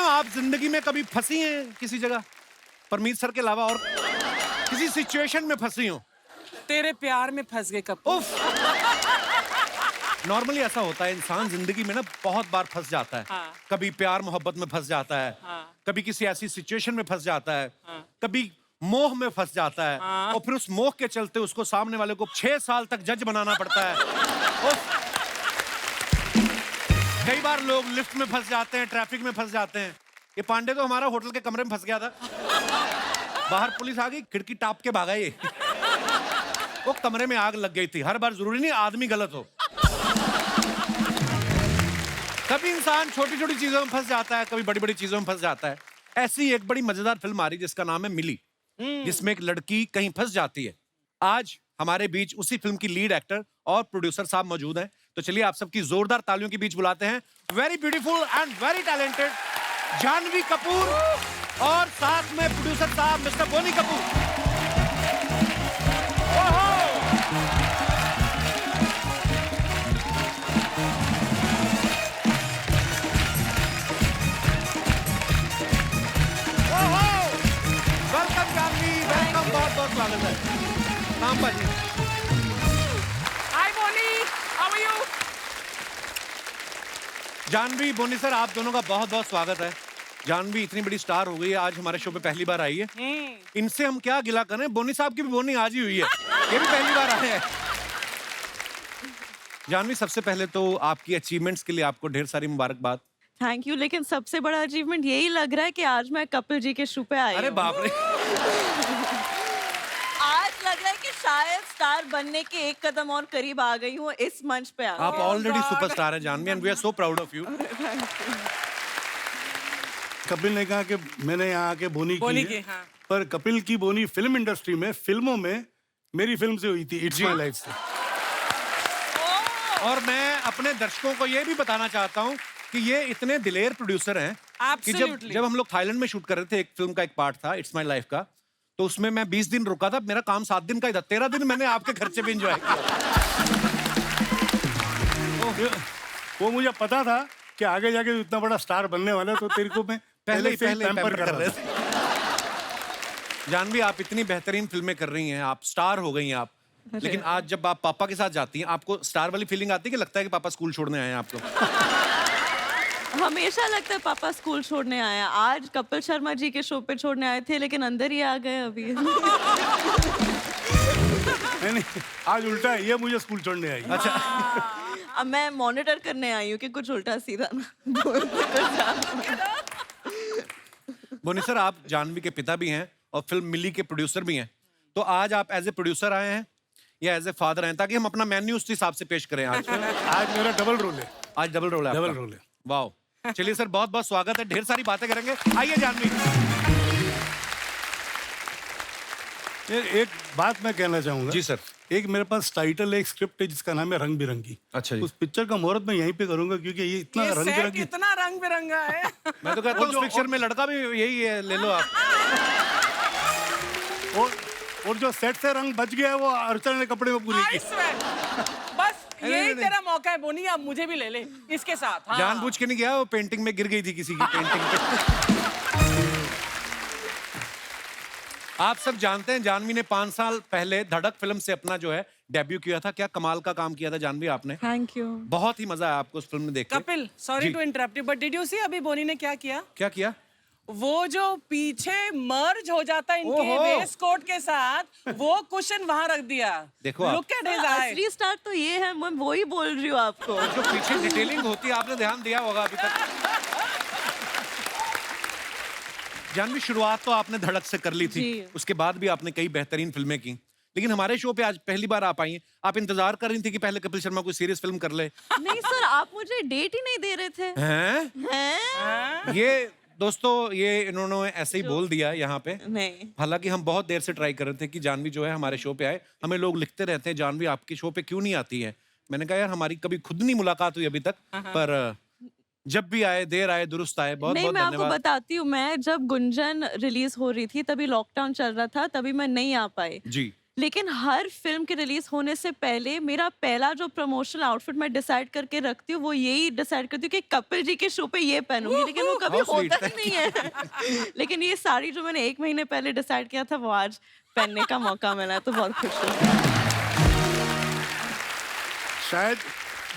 Madam आप जिंदगी में कभी फंसी हैं किसी जगह, परमीत सर के अलावा, और किसी सिचुएशन में फंसी हो? तेरे प्यार में फंस गए कपूर। नॉर्मली ऐसा होता है, इंसान जिंदगी में ना बहुत बार फंस जाता है। हाँ। कभी प्यार मोहब्बत में फंस जाता है, हाँ। कभी किसी ऐसी सिचुएशन में फंस जाता है, हाँ। कभी मोह में फंस जाता है, हाँ। और फिर उस मोह के चलते उसको सामने वाले को 6 साल तक जज बनाना पड़ता है। कई बार लोग लिफ्ट में फंस जाते हैं, ट्रैफिक में फंस जाते हैं। ये पांडे तो हमारा होटल के कमरे में फंस गया था, बाहर पुलिस आ गई, खिड़की टाप के भागा ये। वो कमरे में आग लग गई थी। हर बार जरूरी नहीं आदमी गलत हो, कभी इंसान छोटी छोटी चीजों में फंस जाता है, कभी बड़ी बड़ी चीजों में फंस जाता है। ऐसी एक बड़ी मजेदार फिल्म आ रही जिसका नाम है मिली, जिसमें एक लड़की कहीं फंस जाती है। आज हमारे बीच उसी फिल्म की लीड एक्टर और प्रोड्यूसर साहब मौजूद हैं, तो चलिए आप सबकी जोरदार तालियों के बीच बुलाते हैं very beautiful and very talented Janhvi Kapoor और साथ में प्रोड्यूसर साहब mister Boney Kapoor. Welcome Janhvi, welcome, बहुत बहुत स्वागत है। नाम बाजी। Hi Boney, how are you? Janhvi, Boney sir, आप दोनों का बहुत बहुत स्वागत है। जानवी इतनी बड़ी स्टार हो गई है, आज हमारे शो पे पहली बार आई है। इनसे हम क्या गिला करें, बोनी साहब की भी बोनी आज ही हुई है, ये भी पहली बार आए हैं। जानवी, सबसे पहले तो आपकी अचीवमेंट्स के लिए आपको ढेर सारी मुबारकबाद। थैंक यू, लेकिन सबसे बड़ा अचीवमेंट यही लग रहा है कि आज मैं कपिल जी के शो पे आई अरे हूँ। बाप रे। आज लग रहा है कि शायद स्टार बनने के एक कदम और करीब आ गई हूँ इस मंच पे। आप ऑलरेडी सुपरस्टार हैं Janhvi, and we are so proud of you. Kapil ने कहा कि मैंने यहाँ आके बोनी की है, हाँ। पर कपिल की बोनी फिल्म इंडस्ट्री में, फिल्मों में मेरी फिल्म से हुई थी, इट्स माय लाइफ से। और मैं अपने दर्शकों को ये भी बताना चाहता हूँ कि ये इतने दिलेर प्रोड्यूसर हैं कि जब हम लोग थाईलैंड में शूट कर रहे थे, एक फिल्म का एक पार्ट था इट्स माय लाइफ का, तो उसमें मैं 20 दिन रुका था, मेरा काम 7 दिन का ही था, 13 दिन मैंने आपके खर्चे पे एंजॉय किया। वो मुझे पता था कि आगे जाके तू इतना बड़ा स्टार बनने वाला है, तो तेरे को मैं पहले से ही पैम्पर कर रहे थे। जानवी, आप इतनी बेहतरीन फिल्में कर रही हैं, आप स्टार हो गई हैं आप, लेकिन आज जब आप पापा के साथ जाती हैं, आपको स्टार वाली फीलिंग आती है कि लगता है कि पापा स्कूल छोड़ने आए हैं आपको? हमेशा लगता है पापा स्कूल छोड़ने आए हैं। आज कपिल शर्मा जी के शो पे छोड़ने आए थे, लेकिन अंदर ही आ गए अभी। नहीं, आज उल्टा है, ये मुझे स्कूल छोड़ने आई। अच्छा। अब मैं मॉनिटर करने आई हूँ कि कुछ उल्टा सीधा ना। बोनी सर, आप जानवी के पिता भी हैं और फिल्म मिली के प्रोड्यूसर भी हैं, तो आज आप एज ए प्रोड्यूसर आए हैं या एज ए फादर हैं, ताकि हम अपना मेन्यू उस हिसाब से पेश करें आज? आज मेरा डबल रोल है। आज डबल रोल है आपका? डबल रोल है। वाओ, चलिए सर, बहुत बहुत स्वागत है, ढेर सारी बातें करेंगे। आइए जानवी। एक बात मैं कहना चाहूंगा। जी सर। एक मेरे पास टाइटल है, एक स्क्रिप्ट है जिसका नाम है रंग बिरंगी। अच्छा जी। उस पिक्चर का मुहूर्त मैं यहीं पे करूंगा, क्योंकि ये इतना रंग बिरंगी, इतना रंग बिरंगा है। मैं तो कहता हूँ उस पिक्चर में लड़का भी यही है, ले लो आप। और जो सेट से रंग बच गया है वो अर्चना ने कपड़े में पूरी की। बस यही तेरा मौका है बोनी, अब मुझे भी ले ले इसके साथ। हाँ। जानबूझ के नहीं गया, वो पेंटिंग में गिर गई थी किसी की पेंटिंग पे। आप सब जानते हैं जानवी ने 5 साल पहले धड़क फिल्म से अपना जो है डेब्यू किया था। क्या कमाल का काम किया था जानवी आपने। Thank you. बहुत ही मजा आया आपको उस फिल्म में देख के। Kapil, sorry to interrupt you, but did you see अभी बोनी ने क्या किया? क्या किया? वो जो पीछे मर्ज हो जाता है इनके वेस्ट कोट के साथ, वो कुशन वहां रख दिया। देखो आप। लुक एट हिज आई। असली स्टार तो ये है, मैं वो ही बोल रही हूँ आपको। जो पीछे डिटेलिंग होती है, आपने ध्यान दिया होगा अभी तक। जानवी, शुरुआत तो आपने धड़क से कर ली थी, उसके बाद भी आपने कई बेहतरीन फिल्में की, लेकिन हमारे शो पे आज पहली बार आप आई हैं। आप इंतजार कर रही थी कि पहले कपिल शर्मा कोई सीरियस फिल्म कर ले? नहीं सर, आप मुझे डेट ही नहीं दे रहे थे। हैं? ये दोस्तों, ये इन्होंने ऐसे ही बोल दिया यहाँ पे। नहीं, हालांकि हम बहुत देर से ट्राई कर रहे थे कि जानवी जो है हमारे शो पे आए। हमें लोग लिखते रहते हैं जानवी आपके शो पे क्यों नहीं आती है। मैंने कहा यार हमारी कभी खुद नहीं मुलाकात हुई अभी तक, पर जब भी आए, देर आए दुरुस्त आए, बहुत नहीं, बहुत मैं आपको धन्यवाद। बताती हूँ, मैं जब गुंजन रिलीज हो रही थी तभी लॉकडाउन चल रहा था, तभी मैं नहीं आ पाई। जी। लेकिन हर फिल्म के रिलीज होने से पहले मेरा पहला जो प्रमोशनल आउटफिट मैं डिसाइड करके रखती हूँ वो यही डिसाइड करती हूँ कि कपिल जी के शो पे ये पहनूंगी, लेकिन वो कभी How sweet, होता ही नहीं है। लेकिन ये साड़ी जो मैंने 1 महीने पहले डिसाइड किया था वो आज पहनने का मौका मिला है, तो बहुत खुश हूँ। शायद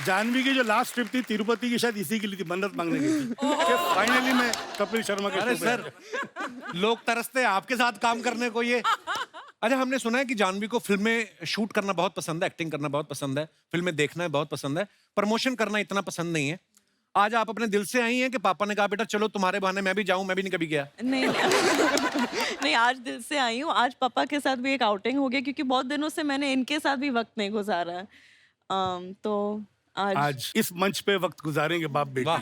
जानवी की जो लास्ट ट्रिप थी तिरुपति की, शायद इसी के लिए थी, मन्नत मांगने की थी कि फाइनली मैं कपिल शर्मा के अरे शो पे सर, लोग तरसते हैं आपके साथ काम करने को। ये अच्छा, हमने सुना है कि जानवी को फिल्में शूट करना बहुत पसंद है, एक्टिंग करना बहुत पसंद है, फिल्में देखना बहुत पसंद है, प्रमोशन करना इतना पसंद नहीं है। आज आप अपने दिल से आई हैं कि पापा ने कहा बेटा चलो तुम्हारे बहाने मैं भी जाऊं, मैं भी नहीं कभी गया? नहीं नहीं, आज दिल से आई हूँ। आज पापा के साथ भी एक आउटिंग हो गया क्योंकि बहुत दिनों से मैंने इनके साथ भी वक्त नहीं गुजारा है। तो आज इस मंच पे वक्त गुजारेंगे बाप बेटी। वाह।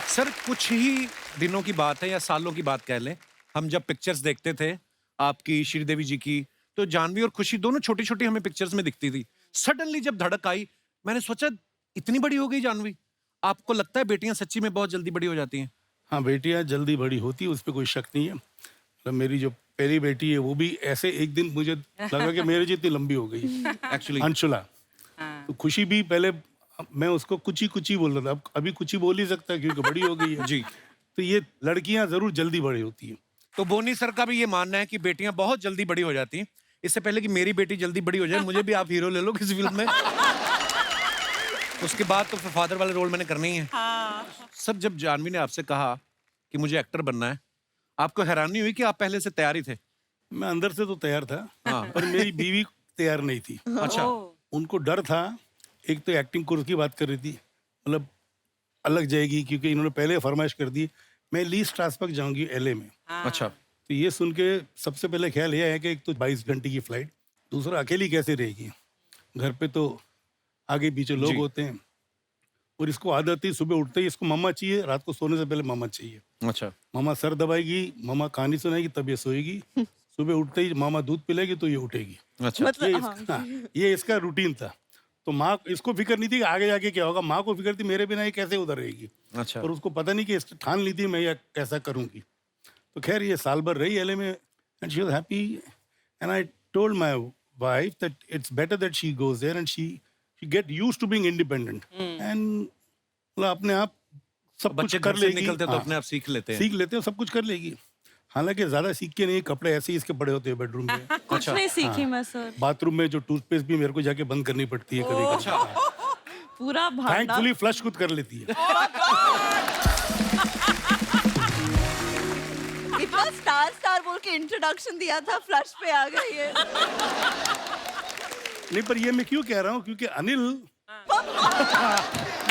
सर, कुछ ही दिनों की बात है या सालों की बात कह लें, हम जब पिक्चर्स देखते थे आपकी, श्रीदेवी जी की, तो जानवी और खुशी दोनों छोटी छोटी हमें पिक्चर्स में दिखती थी। सडनली जब धड़क आई, मैंने सोचा इतनी बड़ी हो गई जानवी। आपको लगता है बेटियां सच्ची में बहुत जल्दी बड़ी हो जाती हैं? हाँ, बेटियां जल्दी बड़ी होती है, उस पर कोई शक नहीं है। मतलब मेरी जो पहली बेटी है वो भी ऐसे एक दिन मुझे लगा कि मेरे जितनी लंबी हो गई एक्चुअली अंशुला। तो खुशी भी पहले मैं उसको कुची कुची बोल रहा था, अब अभी कुची बोल ही सकता है क्योंकि बड़ी हो गई है जी। तो ये लड़कियां जरूर जल्दी बड़ी होती हैं। तो बोनी सर का भी ये मानना है कि बेटियां बहुत जल्दी बड़ी हो जाती हैं। इससे पहले कि मेरी बेटी जल्दी बड़ी हो जाए, मुझे भी आप हीरो ले लो किसी फिल्म में। उसके बाद तो फादर वाले रोल मैंने करना ही है। सर, जब जानवी ने आपसे कहा कि मुझे एक्टर बनना है, आपको हैरानी हुई कि आप पहले से तैयार ही थे? मैं अंदर से तो तैयार था, हाँ। पर मेरी बीवी तैयार नहीं थी। अच्छा। उनको डर था, एक तो एक्टिंग कोर्स की बात कर रही थी, मतलब अलग जाएगी क्योंकि इन्होंने पहले फरमाइश कर दी मैं ली स्ट्रासबर्ग जाऊंगी LA में। अच्छा। तो ये सुन के सबसे पहले ख्याल ये है कि एक तो 22 घंटे की फ्लाइट, दूसरा अकेली कैसे रहेगी, घर पे तो आगे पीछे लोग जी। होते हैं, और इसको आदत थी सुबह उठते ही इसको मम्मा चाहिए, रात को सोने से पहले मम्मा चाहिए। अच्छा। मामा सर दबाएगी, मामा कहानी सुनाएगी तब ये सोएगी, सुबह उठते ही मामा दूध पिलाएगी तो ये उठेगी। अच्छा। मतलब ये हाँ, इसका, ये इसका रूटीन था। तो माँ इसको फिक्र नहीं थी कि आगे जाके क्या होगा, माँ को फिक्र थी मेरे बिना ये कैसे उधर रहेगी, अच्छा। और उसको पता नहीं कि ठान ली थी मैं ये कैसा करूंगी। तो खैर ये साल भर रही LA में, and she was happy, and I told my wife that it's better that she goes there and she get used to being independent, and मतलब अपने आप सब कुछ बच्चे कर घर से लेगी। निकलते तो हाँ, अपने आप सीख लेते हैं। सीख लेते हो, सब कुछ कर लेगी। हालांकि ज्यादा सीख के नहीं, कपड़े ऐसे ही इसके पड़े होते हैं बेडरूम में। कुछ नहीं सीखी मैं सर। बाथरूम में जो टूथपेस्ट भी मेरे को जाके बंद करनी पड़ती है कभी कभी। पूरा भांडा थैंकफुली फ्लश खुद कर लेती है। इतना स्टार स्टार बोल के इंट्रोडक्शन दिया था, फ्लश पे आ गई है। नहीं, पर ये मैं क्यों कह रहा हूँ क्योंकि अनिल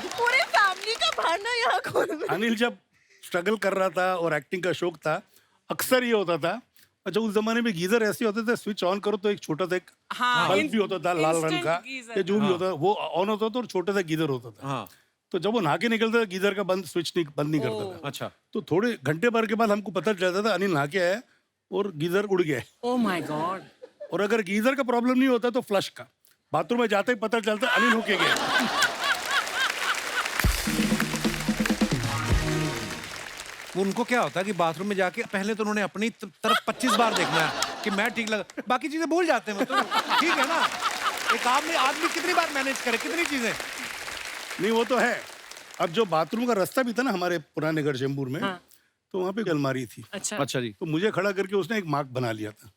पूरे फैमिली का भांडा यहाँ खोल। अनिल जब स्ट्रगल कर रहा था और एक्टिंग का शौक था, अक्सर ये होता था, अच्छा उस जमाने में गीजर ऐसे होते थे, स्विच ऑन करो तो एक छोटा सा एक बल्ब भी होता था लाल रंग का, गीजर। या जो भी होता वो ऑन होता था और छोटा सा गीजर होता था। हाँ। तो जब वो नहा के निकलता था गीजर का बंद स्विच नहीं बंद नहीं करता था। अच्छा। तो थोड़े घंटे भर के बाद हमको पता चलता था अनिल नहा के आया और गीजर उड़ गया है। Oh my God. और अगर गीजर का प्रॉब्लम नहीं होता तो फ्लश का, बाथरूम में जाते ही पता चलता अनिल होके गया। उनको क्या होता है कि बाथरूम में जाके पहले तो उन्होंने अपनी तरफ 25 बार देखना है कि मैं ठीक लगा, बाकी चीजें भूल जाते हैं। तो ठीक है ना, एक आदमी कितनी बार मैनेज करे, कितनी चीजें। नहीं वो तो है। अब जो बाथरूम का रास्ता भी था ना हमारे पुराने घर चेंबूर में, तो वहाँ पे एक अलमारी थी। अच्छा। अच्छा जी। तो मुझे खड़ा करके उसने एक मार्क बना लिया था,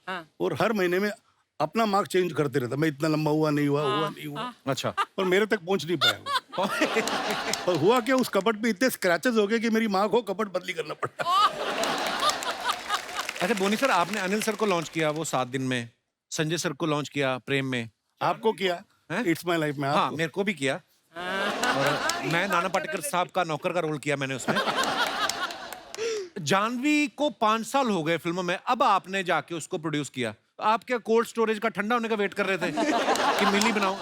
हाँ। और हर महीने में अपना मार्क चेंज करते रहता, मैं इतना लंबा हुआ नहीं हुआ नहीं हुआ, अच्छा। पर मेरे तक पहुंच नहीं पाया वो। पर हुआ क्या, उस कपट पे इतने स्क्रैचेस हो गए कि मेरी माँ को कपट बदली करना पड़ा। अच्छा बोनी सर, आपने अनिल सर को लॉन्च किया वो 7 दिन में, संजय सर को लॉन्च किया प्रेम में, आपको किया हैं? इट्स माय लाइफ में हाँ आपको। मेरे को भी किया, और मैं नाना पाटेकर साहब का नौकर का रोल किया मैंने उसमें। जानवी को 5 साल हो गए फिल्म में, अब आपने जाके उसको प्रोड्यूस किया। आप क्या कोल्ड स्टोरेज का ठंडा होने का वेट कर रहे थे कि मिली बनाऊं?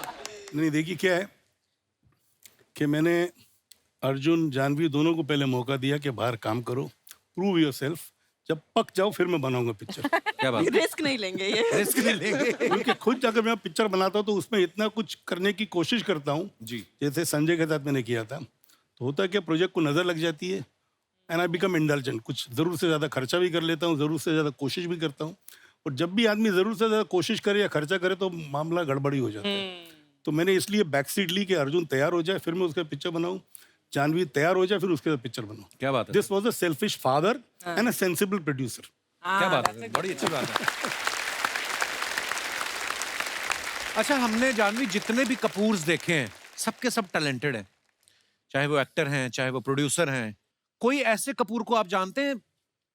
नहीं देखिए क्या है कि मैंने अर्जुन जानवी दोनों को पहले मौका दिया कि बाहर काम करो, प्रूव योरसेल्फ, जब पक जाओ फिर मैं बनाऊंगा पिक्चर। क्या बात, रिस्क नहीं लेंगे ये। रिस्क नहीं लेंगे। क्योंकि खुद अगर मैं पिक्चर बनाता हूँ तो उसमें इतना कुछ करने की कोशिश करता हूँ। जी। जैसे संजय के साथ मैंने किया था, तो होता है कि प्रोजेक्ट को नजर लग जाती है, एंड आई बिकम इंडल्जेंट, कुछ जरूर से ज्यादा खर्चा भी कर लेता हूँ, जरूर से ज्यादा कोशिश भी करता हूँ, और जब भी आदमी जरूर से ज्यादा कोशिश करे या खर्चा करे तो मामला गड़बड़ी हो जाता है। तो मैंने इसलिए बैक सीट ली कि अर्जुन तैयार हो जाए फिर मैं उसका पिक्चर बनाऊं, जानवी तैयार हो जाए फिर उसके साथ पिक्चर बनाऊं। क्या बात है, this was a selfish father and a sensible producer. क्या बात है, बड़ी अच्छी बात है। अच्छा, हमने जानवी जितने भी कपूर्स देखे हैं सबके सब टैलेंटेड हैं, चाहे वो एक्टर हैं चाहे वो प्रोड्यूसर हैं। कोई ऐसे कपूर को आप जानते हैं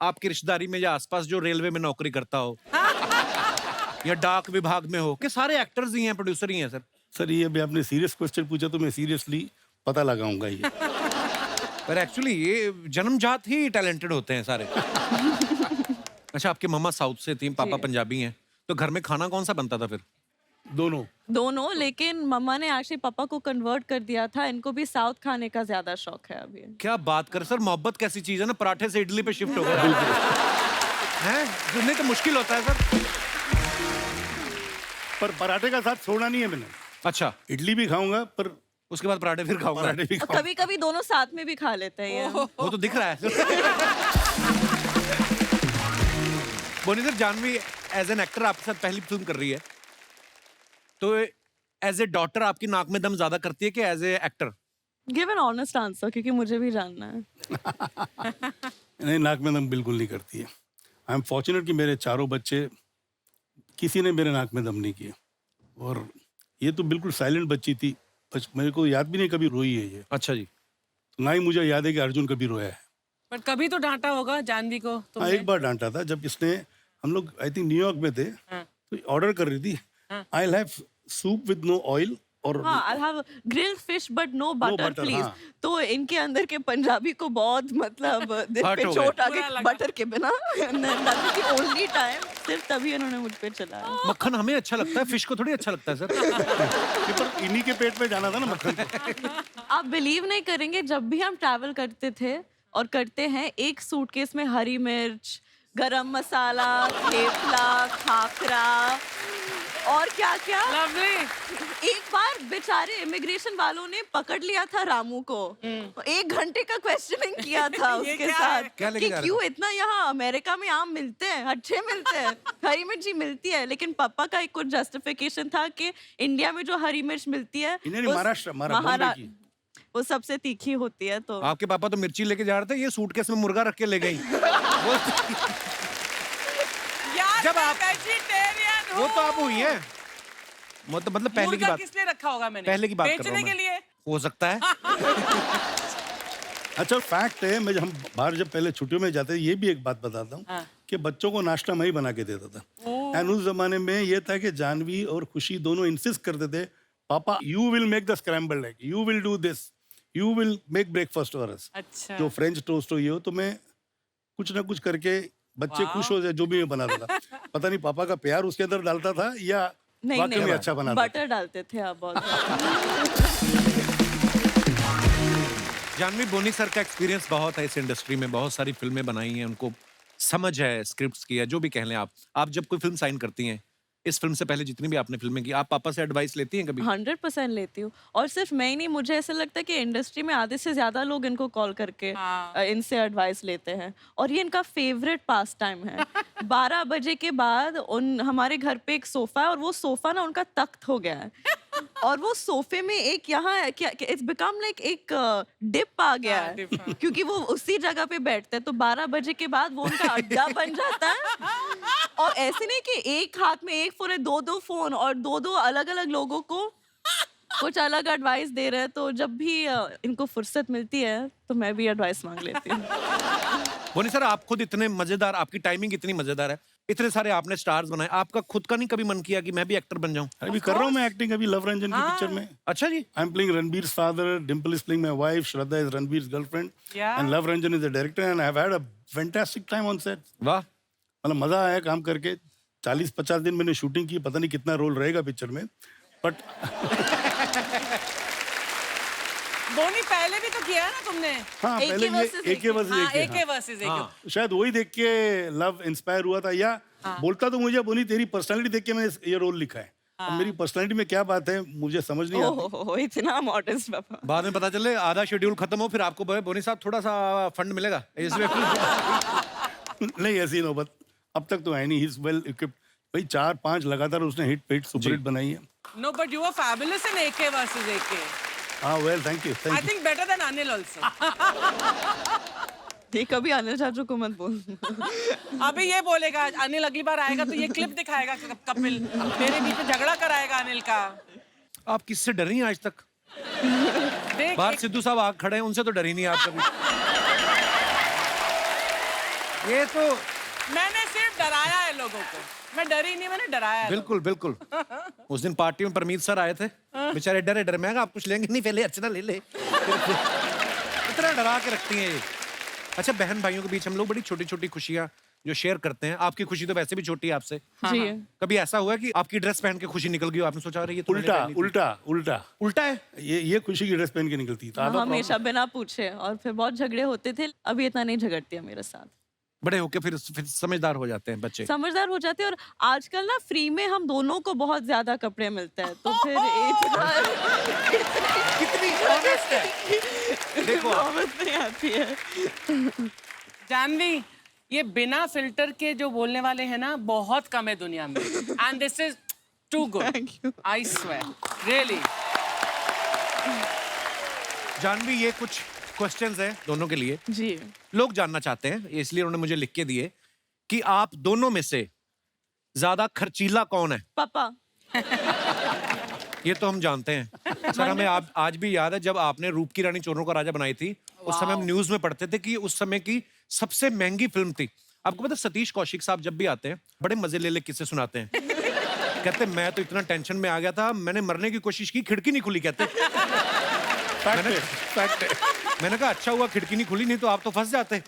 आपकी रिश्तेदारी में या आसपास जो रेलवे में नौकरी करता हो या डाक विभाग में हो, कि सारे एक्टर्स ही हैं प्रोड्यूसर ही हैं? सर ये भी आपने सीरियस क्वेश्चन पूछा तो मैं सीरियसली पता लगाऊंगा ये। पर एक्चुअली ये जन्मजात ही टैलेंटेड होते हैं सारे। अच्छा, आपकी मम्मा साउथ से थी, पापा पंजाबी हैं, तो घर में खाना कौन सा बनता था फिर? दोनों, लेकिन मम्मा ने एक्चुअली पापा को कन्वर्ट कर दिया था। इनको भी साउथ खाने का ज्यादा शौक है अभी। क्या बात कर सर, मोहब्बत कैसी चीज है ना, पराठे से इडली पे शिफ्ट हो गया हैं, नहीं तो मुश्किल होता है सर। पर पराठे का साथ छोड़ना नहीं है मैंने। अच्छा, इडली भी खाऊंगा पर उसके बाद पराठे फिर खाऊंगा। पराठे भी खाऊंगा। कभी कभी दोनों साथ में भी खा लेते हैं ये। वो तो दिख रहा है। Boney sir, Janhvi as an actor आपके साथ पहली फिल्म कर रही है, तो एज ए डॉटर आपकी नाक में दम ज्यादा करती है कि as a actor? Give an honest answer, क्योंकि मुझे भी जानना है। नहीं, नाक में दम बिल्कुल नहीं करती है। आई एम फॉर्चुनेट कि मेरे चारों बच्चे किसी ने मेरे नाक में दम नहीं किया, और ये तो बिल्कुल साइलेंट बच्ची थी, मेरे को याद भी नहीं कभी रोई है ये। अच्छा जी। तो ना ही मुझे याद है कि अर्जुन कभी रोया है। पर कभी तो डांटा होगा जानवी को हाँ, तुमने? एक बार डांटा था जब इसने, हम लोग आई थिंक न्यूयॉर्क में थे, तो ऑर्डर कर रही थी I will have soup with no oil और हाँ, I'll have grilled fish but no butter, butter, please। हाँ। तो इनके अंदर के पंजाबी को बहुत मतलब दिल हर्ट पे हो चोट गए। आ बुरा गई, लगा। बटर के बिना। ओनली टाइम सिर्फ तभी उन्होंने मुझ पे चलाया। मक्खन हमें अच्छा लगता है, फिश को थोड़ी अच्छा लगता है सर। पर इन्हीं के पेट में जाना था ना मक्खन को। आप बिलीव नहीं करेंगे, जब भी हम ट्रैवल करते थे और करते हैं, एक सूटकेस में हरी मिर्च, गरम मसाला, थेपला, खाखरा और क्या क्या। लवली। एक बार बेचारे इमिग्रेशन वालों ने पकड़ लिया था रामू को, 1 घंटे का क्वेश्चनिंग किया था ये उसके क्या साथ है? क्या लेके कि जा रहे क्यों इतना यहाँ अमेरिका में आम मिलते हैं, अच्छे मिलते हैं, हरी मिर्ची मिलती है, लेकिन पापा का एक कुछ जस्टिफिकेशन था कि इंडिया में जो हरी मिर्च मिलती है इन्हें नहीं, महाराष्ट्र, बॉम्बे की। वो सबसे तीखी होती है। तो आपके पापा तो मिर्ची लेके जा रहे थे, ये सूटकेस में मुर्गा रख के ले गई। यार जब मैं आप- वेजिटेरियन हूँ। वो तो आप हुई है, मतलब पहले की मुर्गा बात, किस लिए रखा होगा मैंने? पहले की बात कर रहा बेचने हूँ के मैं। लिए। हो सकता है। अच्छा, फैक्ट है, मैं हम बाहर जब पहले छुट्टियों में जाते थे, ये भी एक बात बताता हूँ हाँ। कि बच्चों को नाश्ता मैं ही बना के देता था। एंड उस जमाने में ये था कि जानवी और खुशी दोनों इंसिस्ट करते थे, पापा you will make the scrambled egg, you will do this, you will make breakfast for us. अच्छा। जो फ्रेंच टोस्ट हो ये हो, तो मैं कुछ ना कुछ करके बच्चे खुश हो जाए जो भी मैं बनाता था। पता नहीं पापा का प्यार उसके अंदर डालता था या नहीं वाकई में नहीं, अच्छा बनाता था। बटर डालते थे आप बहुत ज्यादा। जानवी, बोनी सर का एक्सपीरियंस बहुत है इस इंडस्ट्री में, बहुत सारी फिल्में बनाई हैं, उनको समझ है स्क्रिप्ट्स की है, जो भी कह लें आप जब कोई फिल्म साइन करती हैं, इस फिल्म से पहले जितनी भी आपने फिल्में की, आप पापा से एडवाइस लेती हैं कभी? 100% लेती हूँ, और सिर्फ मैं ही नहीं, मुझे ऐसा लगता है कि इंडस्ट्री में आधे से ज्यादा लोग इनको कॉल करके हाँ। इनसे एडवाइस लेते हैं, और ये इनका फेवरेट पास टाइम है। 12 बजे के बाद हमारे घर पे एक सोफा है, और वो सोफा ना उनका तख्त हो गया है, और वो सोफे में एक यहाँ क्या इट्स बिकम लाइक एक डिप आ गया हाँ, है, dip, हाँ। क्योंकि वो उसी जगह पे बैठते हैं, तो 12 बजे के बाद वो उनका अड्डा बन जाता है। और ऐसे नहीं कि एक हाथ में एक फोन है, 2-2 फोन, और 2-2 अलग-अलग लोगों को कुछ अलग एडवाइस दे रहे हैं। तो जब भी इनको फुर्सत मिलती है तो मैं भी एडवाइस मांग लेती हूँ। बोनी सर, आप खुद इतने मजेदार, आपकी टाइमिंग इतनी मजेदार है, इतने सारे आपने स्टार्स बनाए, आपका खुद का नहीं कभी मन किया कि मैं भी एक्टर बन जाऊं? अभी कर रहा हूँ मैं एक्टिंग, अभी लव रंजन की पिक्चर में अच्छा जी। I am playing Ranbir's father, Dimple is playing my wife, Shraddha is Ranbir's girlfriend, Yeah. And Luv Ranjan is the director, and I have had a fantastic time on set. वाह। मतलब मजा आया काम करके। 40-50 दिन मैंने शूटिंग की, पता नहीं कितना रोल रहेगा पिक्चर में, बट बोनी पहले भी तो किया है ना तुमने? हाँ, AK पहले versus ये AK versus हाँ, AK, AK versus AK। हाँ। शायद वही देख के लव इंस्पायर हुआ था, या बोलता तो मुझे बोनी तेरी पर्सनालिटी देख के मैंने ये रोल लिखा है। अब मेरी पर्सनालिटी में क्या बात है मुझे समझ नहीं आती। ओहो, इतना मॉडर्न पापा। बाद में पता चले आधा शेड्यूल खत्म हो, फिर आपको बोनी साहब थोड़ा सा फंड मिलेगा इसमें। नहीं, ऐसी नौबत अब तक तो है नहीं, ही इज वेल इक्विप्ड। भाई 4-5 लगातार उसने हिट सुपर हिट बनाई है। No, but you were fabulous in AK versus AK. हाँ, well thank you I think better than Anil also. ये कभी अनिल चाचू को मत बोल। अभी ये बोलेगा अनिल अगली बार आएगा तो ये क्लिप दिखाएगा कपिल, मेरे बीच में झगड़ा कराएगा अनिल का। आप किससे डरी हैं आज तक? देख बाहर सिद्धू साहब आग खड़े हैं, उनसे तो डरी नहीं आप कभी। ये तो मैंने सिर्फ डराया है लोगों को, मैं डरी नहीं, मैंने डराया है। बिल्कुल बिल्कुल। उस दिन पार्टी में परमीत सर आए थे, बेचारे डरे डरे, मैं आप कुछ लेंगे नहीं, पहले अर्चना ले ले। इतना डरा के रखती हैं ये। अच्छा, बहन भाइयों के बीच हम लोग बड़ी छोटी छोटी खुशियां जो शेयर करते हैं। आपकी खुशी तो वैसे भी छोटी है आपसे। जी कभी ऐसा हुआ कि आपकी ड्रेस पहन के खुशी निकल गई हो, आपने सोचा रही है उल्टा उल्टा उल्टा उल्टा है? ये खुशी की ड्रेस पहन के निकलती था। हमेशा बिना पूछे, और फिर बहुत झगड़े होते थे। अभी इतना नहीं झगड़ती है मेरे साथ। बड़े होके फिर समझदार हो जाते हैं बच्चे। समझदार हो जाते हैं, और आजकल ना फ्री में हम दोनों को बहुत ज्यादा कपड़े मिलते हैं, तो फिर इतना कितनी ऑनेस्ट है। देखो नौबत नहीं आती है। जानवी, ये बिना फिल्टर के जो बोलने वाले हैं ना, बहुत कम है दुनिया में। And this is too good, I swear, really. Janhvi, ये कुछ क्वेश्चंस हैं दोनों के लिए। जी लोग जानना चाहते हैं, इसलिए उन्होंने मुझे लिख के दिए कि आप दोनों में से ज्यादा खर्चीला कौन है? पापा। ये तो हम जानते हैं सर। हमें आज भी याद है जब आपने रूप की रानी चोरों का राजा बनाई थी, उस समय हम न्यूज में पढ़ते थे कि उस समय की सबसे महंगी फिल्म थी। आपको पता, सतीश कौशिक साहब जब भी आते हैं बड़े मजे ले किस्से सुनाते हैं। कहते मैं तो इतना टेंशन में आ गया था, मैंने मरने की कोशिश की, खिड़की नहीं खुली। कहते मैंने कहा अच्छा हुआ खिड़की नहीं खुली, नहीं तो आप तो फंस जाते।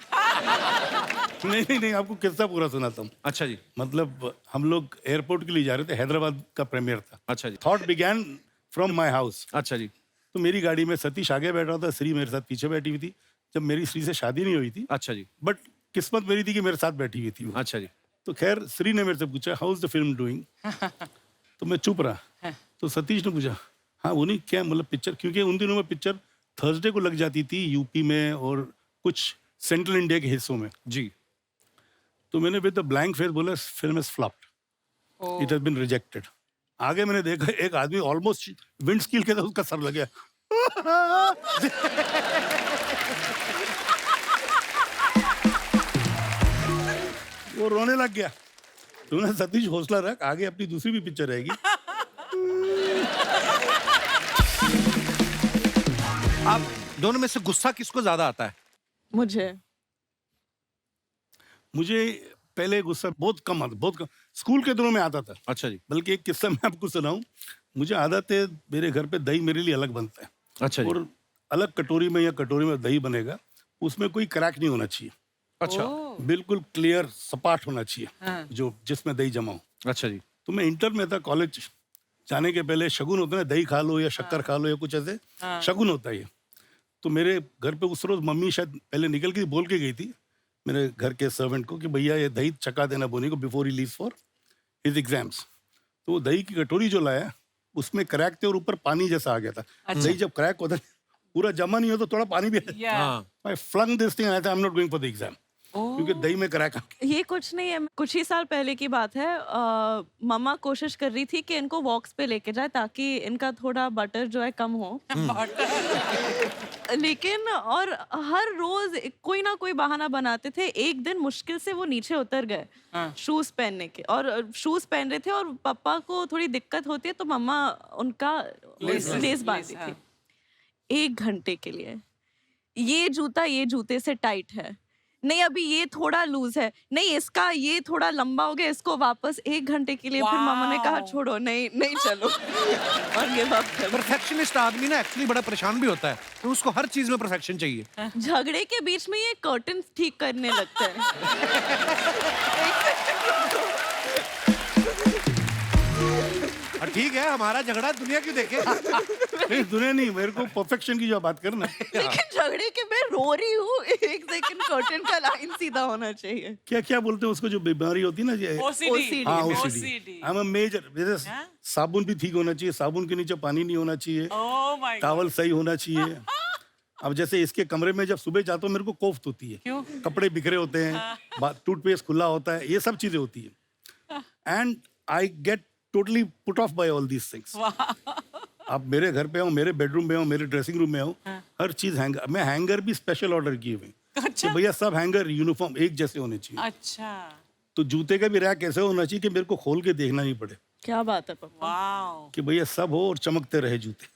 नहीं, आपको किस्सा पूरा सुनाता हूँ। अच्छा जी। मतलब हम लोग एयरपोर्ट के लिए जा रहे थे, हैदराबाद का प्रीमियर था। अच्छा जी। Thought began from my house. अच्छा जी। तो मेरी गाड़ी में सतीश आगे बैठा था, श्री मेरे साथ पीछे बैठी हुई थी। जब मेरी श्री से शादी नहीं हुई थी। अच्छा जी। बट किस्मत मेरी थी कि मेरे साथ बैठी हुई थी वो। अच्छा जी। तो खैर श्री ने मेरे से पूछा how is the film doing. तो मैं चुप रहा। तो सतीश ने पूछा हाँ वो नहीं क्या मतलब पिक्चर, क्योंकि उन दिनों में पिक्चर थर्सडे को लग जाती थी यूपी में और कुछ सेंट्रल इंडिया के हिस्सों में जी। तो मैंने विद द ब्लैंक फेस बोला film is flopped, it has been rejected. आगे मैंने देखा एक आदमी ऑलमोस्ट विंड स्कील के साथ उसका सर लग गया। वो रोने लग गया। तूने सतीश हौसला रख, आगे अपनी दूसरी भी पिक्चर रहेगी। आप दोनों में से गुस्सा किसको ज्यादा आता है? मुझे पहले गुस्सा बहुत कम आता, बहुत कम। स्कूल के दिनों में आता था। अच्छा जी। बल्कि एक किस्सा मैं आपको सुनाऊं। मुझे आदत है, मेरे घर पे दही मेरे लिए अलग बनता है। अच्छा जी। और अलग कटोरी में या कटोरी में दही बनेगा, उसमें कोई क्रैक नहीं होना चाहिए। अच्छा। बिल्कुल क्लियर सपाट होना चाहिए। हाँ। जो जिसमें दही जमा हो। अच्छा जी। तो मैं इंटर में था, कॉलेज जाने के पहले शगुन होता है, दही खा लो या शक्कर खा लो या कुछ ऐसे शगुन होता है ये। तो मेरे घर पे उस रोज मम्मी शायद पहले निकल के बोल के गई थी मेरे घर के सर्वेंट को कि भैया ये दही चका देना बोनी को before he leaves for his exams. तो वो दही की कटोरी जो लाया उसमें क्रैक थे और ऊपर पानी जैसा आ गया था। दही जब क्रैक होता है पूरा जमा नहीं हो तो थोड़ा पानी भी I flung this thing, I am not going for the exam, क्योंकि दही में क्रैक आ गया। ये कुछ नहीं है, कुछ ही साल पहले की बात है। मम्मा कोशिश कर रही थी कि इनको वॉक्स पे लेके जाए ताकि इनका थोड़ा बटर जो है कम हो। लेकिन और हर रोज कोई ना कोई बहाना बनाते थे। एक दिन मुश्किल से वो नीचे उतर गए शूज पहनने के, और शूज पहन रहे थे और पापा को थोड़ी दिक्कत होती है तो मम्मा उनका लेस बांधती थी 1 घंटे के लिए। ये जूता ये जूते से टाइट है, नहीं अभी ये थोड़ा लूज है, नहीं इसका ये थोड़ा लंबा हो गया, इसको वापस 1 घंटे के लिए। फिर मामा ने कहा छोड़ो, नहीं चलो। और गिव अप कर। परफेक्शनिस्ट आदमी ना एक्चुअली बड़ा परेशान भी होता है, तो उसको हर चीज में परफेक्शन चाहिए। झगड़े के बीच में ये कर्टन ठीक करने लगते हैं। ठीक है, हमारा झगड़ा दुनिया क्यों देखे? नहीं दुनिया नहीं, मेरे को परफेक्शन की जो बात करना। लेकिन झगड़े के मैं रो रही हूँ, 1 सेकंड कर्टन का लाइन सीधा होना चाहिए। क्या बोलते हैं उसको जो बीमारी होती है ना ये OCD। हाँ OCD। आई एम मेजर, जैसे साबुन भी ठीक होना चाहिए, साबुन के नीचे पानी नहीं होना चाहिए, Oh my God। टॉवल सही होना चाहिए। अब जैसे इसके कमरे में जब सुबह जाता हूँ मेरे को कोफ्त होती है, क्यों? कपड़े बिखरे होते हैं, टूथपेस्ट खुला होता है, ये सब चीजें होती है, and I get totally put off by all these things. आप मेरे घर पे हो, मेरे बेडरूम में हो, मेरे ड्रेसिंग रूम में हो, हर चीज हैंगर, मैं हैंगर भी स्पेशल ऑर्डर किए हुए कि भैया सब हैंगर यूनिफॉर्म एक जैसे होने चाहिए। अच्छा, तो जूते का भी रैक ऐसे होना चाहिए कि मेरे को खोल के देखना नहीं पड़े, क्या बात है पापा। वाओ। कि भैया सब हो और चमकते रहे जूते।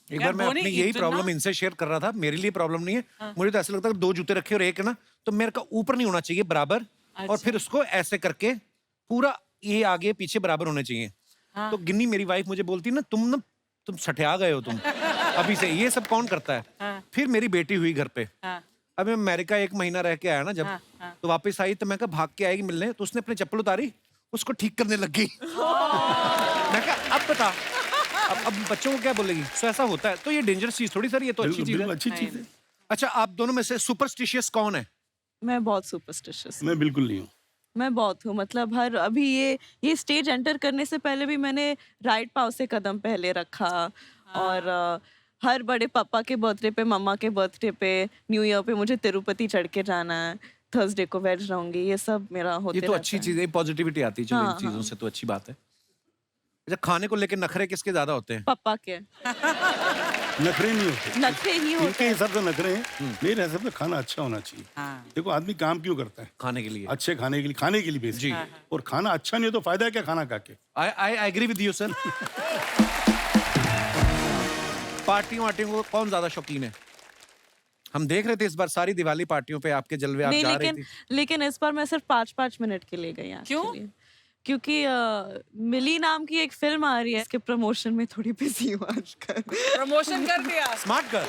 एक यार बार मैं धोनी अपनी यही इतना- प्रॉब्लम इनसे शेयर कर रहा था। मेरे लिए प्रॉब्लम नहीं है, मुझे तो ऐसा लगता है कि 2 जूते रखे और एक है ना, तो मेरे का ऊपर नहीं होना चाहिए बराबर, और फिर उसको ऐसे करके पूरा ये आगे पीछे बराबर होने चाहिए। तो गिन्नी मेरी वाइफ मुझे बोलती ना तुम सठिया गए हो तुम अभी से, ये सब कौन करता है। फिर मेरी बेटी हुई घर पे, अब मैं अमेरिका 1 महीना रह के आया ना जब, तो वापस आई तो मैं कहा भाग के आएगी मिलने, तो उसने अपनी चप्पल उतारी, उसको ठीक करने लग गई। मैं कहा अब बता, अब बच्चों को क्या बोलेगी। सो ऐसा होता है, तो ये डेंजरस चीज थोड़ी सर, ये तो अच्छी बिल्कुल चीज बिल्कुल है। अच्छी चीज है। अच्छा, आप दोनों में से सुपरस्टिशियस कौन है? मैं बहुत सुपरस्टिशियस, मैं बिल्कुल नहीं हूँ। मैं बहुत हूँ। मतलब हर अभी ये स्टेज एंटर करने से पहले भी मैंने राइट पाँव से कदम पहले रखा, और हर बड़े पापा के बर्थडे पे, मम्मा के बर्थडे पे, न्यू ईयर पे मुझे तिरुपति चढ़ के जाना है, थर्सडे को वेज रहूंगी, ये सब मेरा होते ये तो रहता अच्छी है। चीज है, पॉजिटिविटी आती है चलो इन हाँ, चीजों हाँ। से, तो अच्छी बात है। अच्छा, खाने को लेकर नखरे किसके ज्यादा होते हैं? पापा के नखरे नहीं होते, नखरे ही होते इनके हैं। हिसाब से नखरे हैं, मेरे हिसाब से खाना अच्छा होना चाहिए। हाँ। देखो आदमी काम क्यों करता है? खाने के लिए। अच्छे खाने के लिए, खाने के लिए बेसिक। जी। और खाना अच्छा नहीं हो तो फायदा है क्या खाना खा के? I agree with you sir. पार्टियों को कौन ज्यादा शौकीन है? हम देख रहे थे इस बार सारी दिवाली पार्टियों पे आपके जलवे, आप नहीं, जा रही थी। लेकिन इस बार मैं सिर्फ 5-5 मिनट के लिए गई क्यों? actually। क्योंकि मिली नाम की एक फिल्म आ रही है, इसके प्रमोशन में थोड़ी बिजी हूँ आजकल। प्रमोशन कर दिया। Smart girl.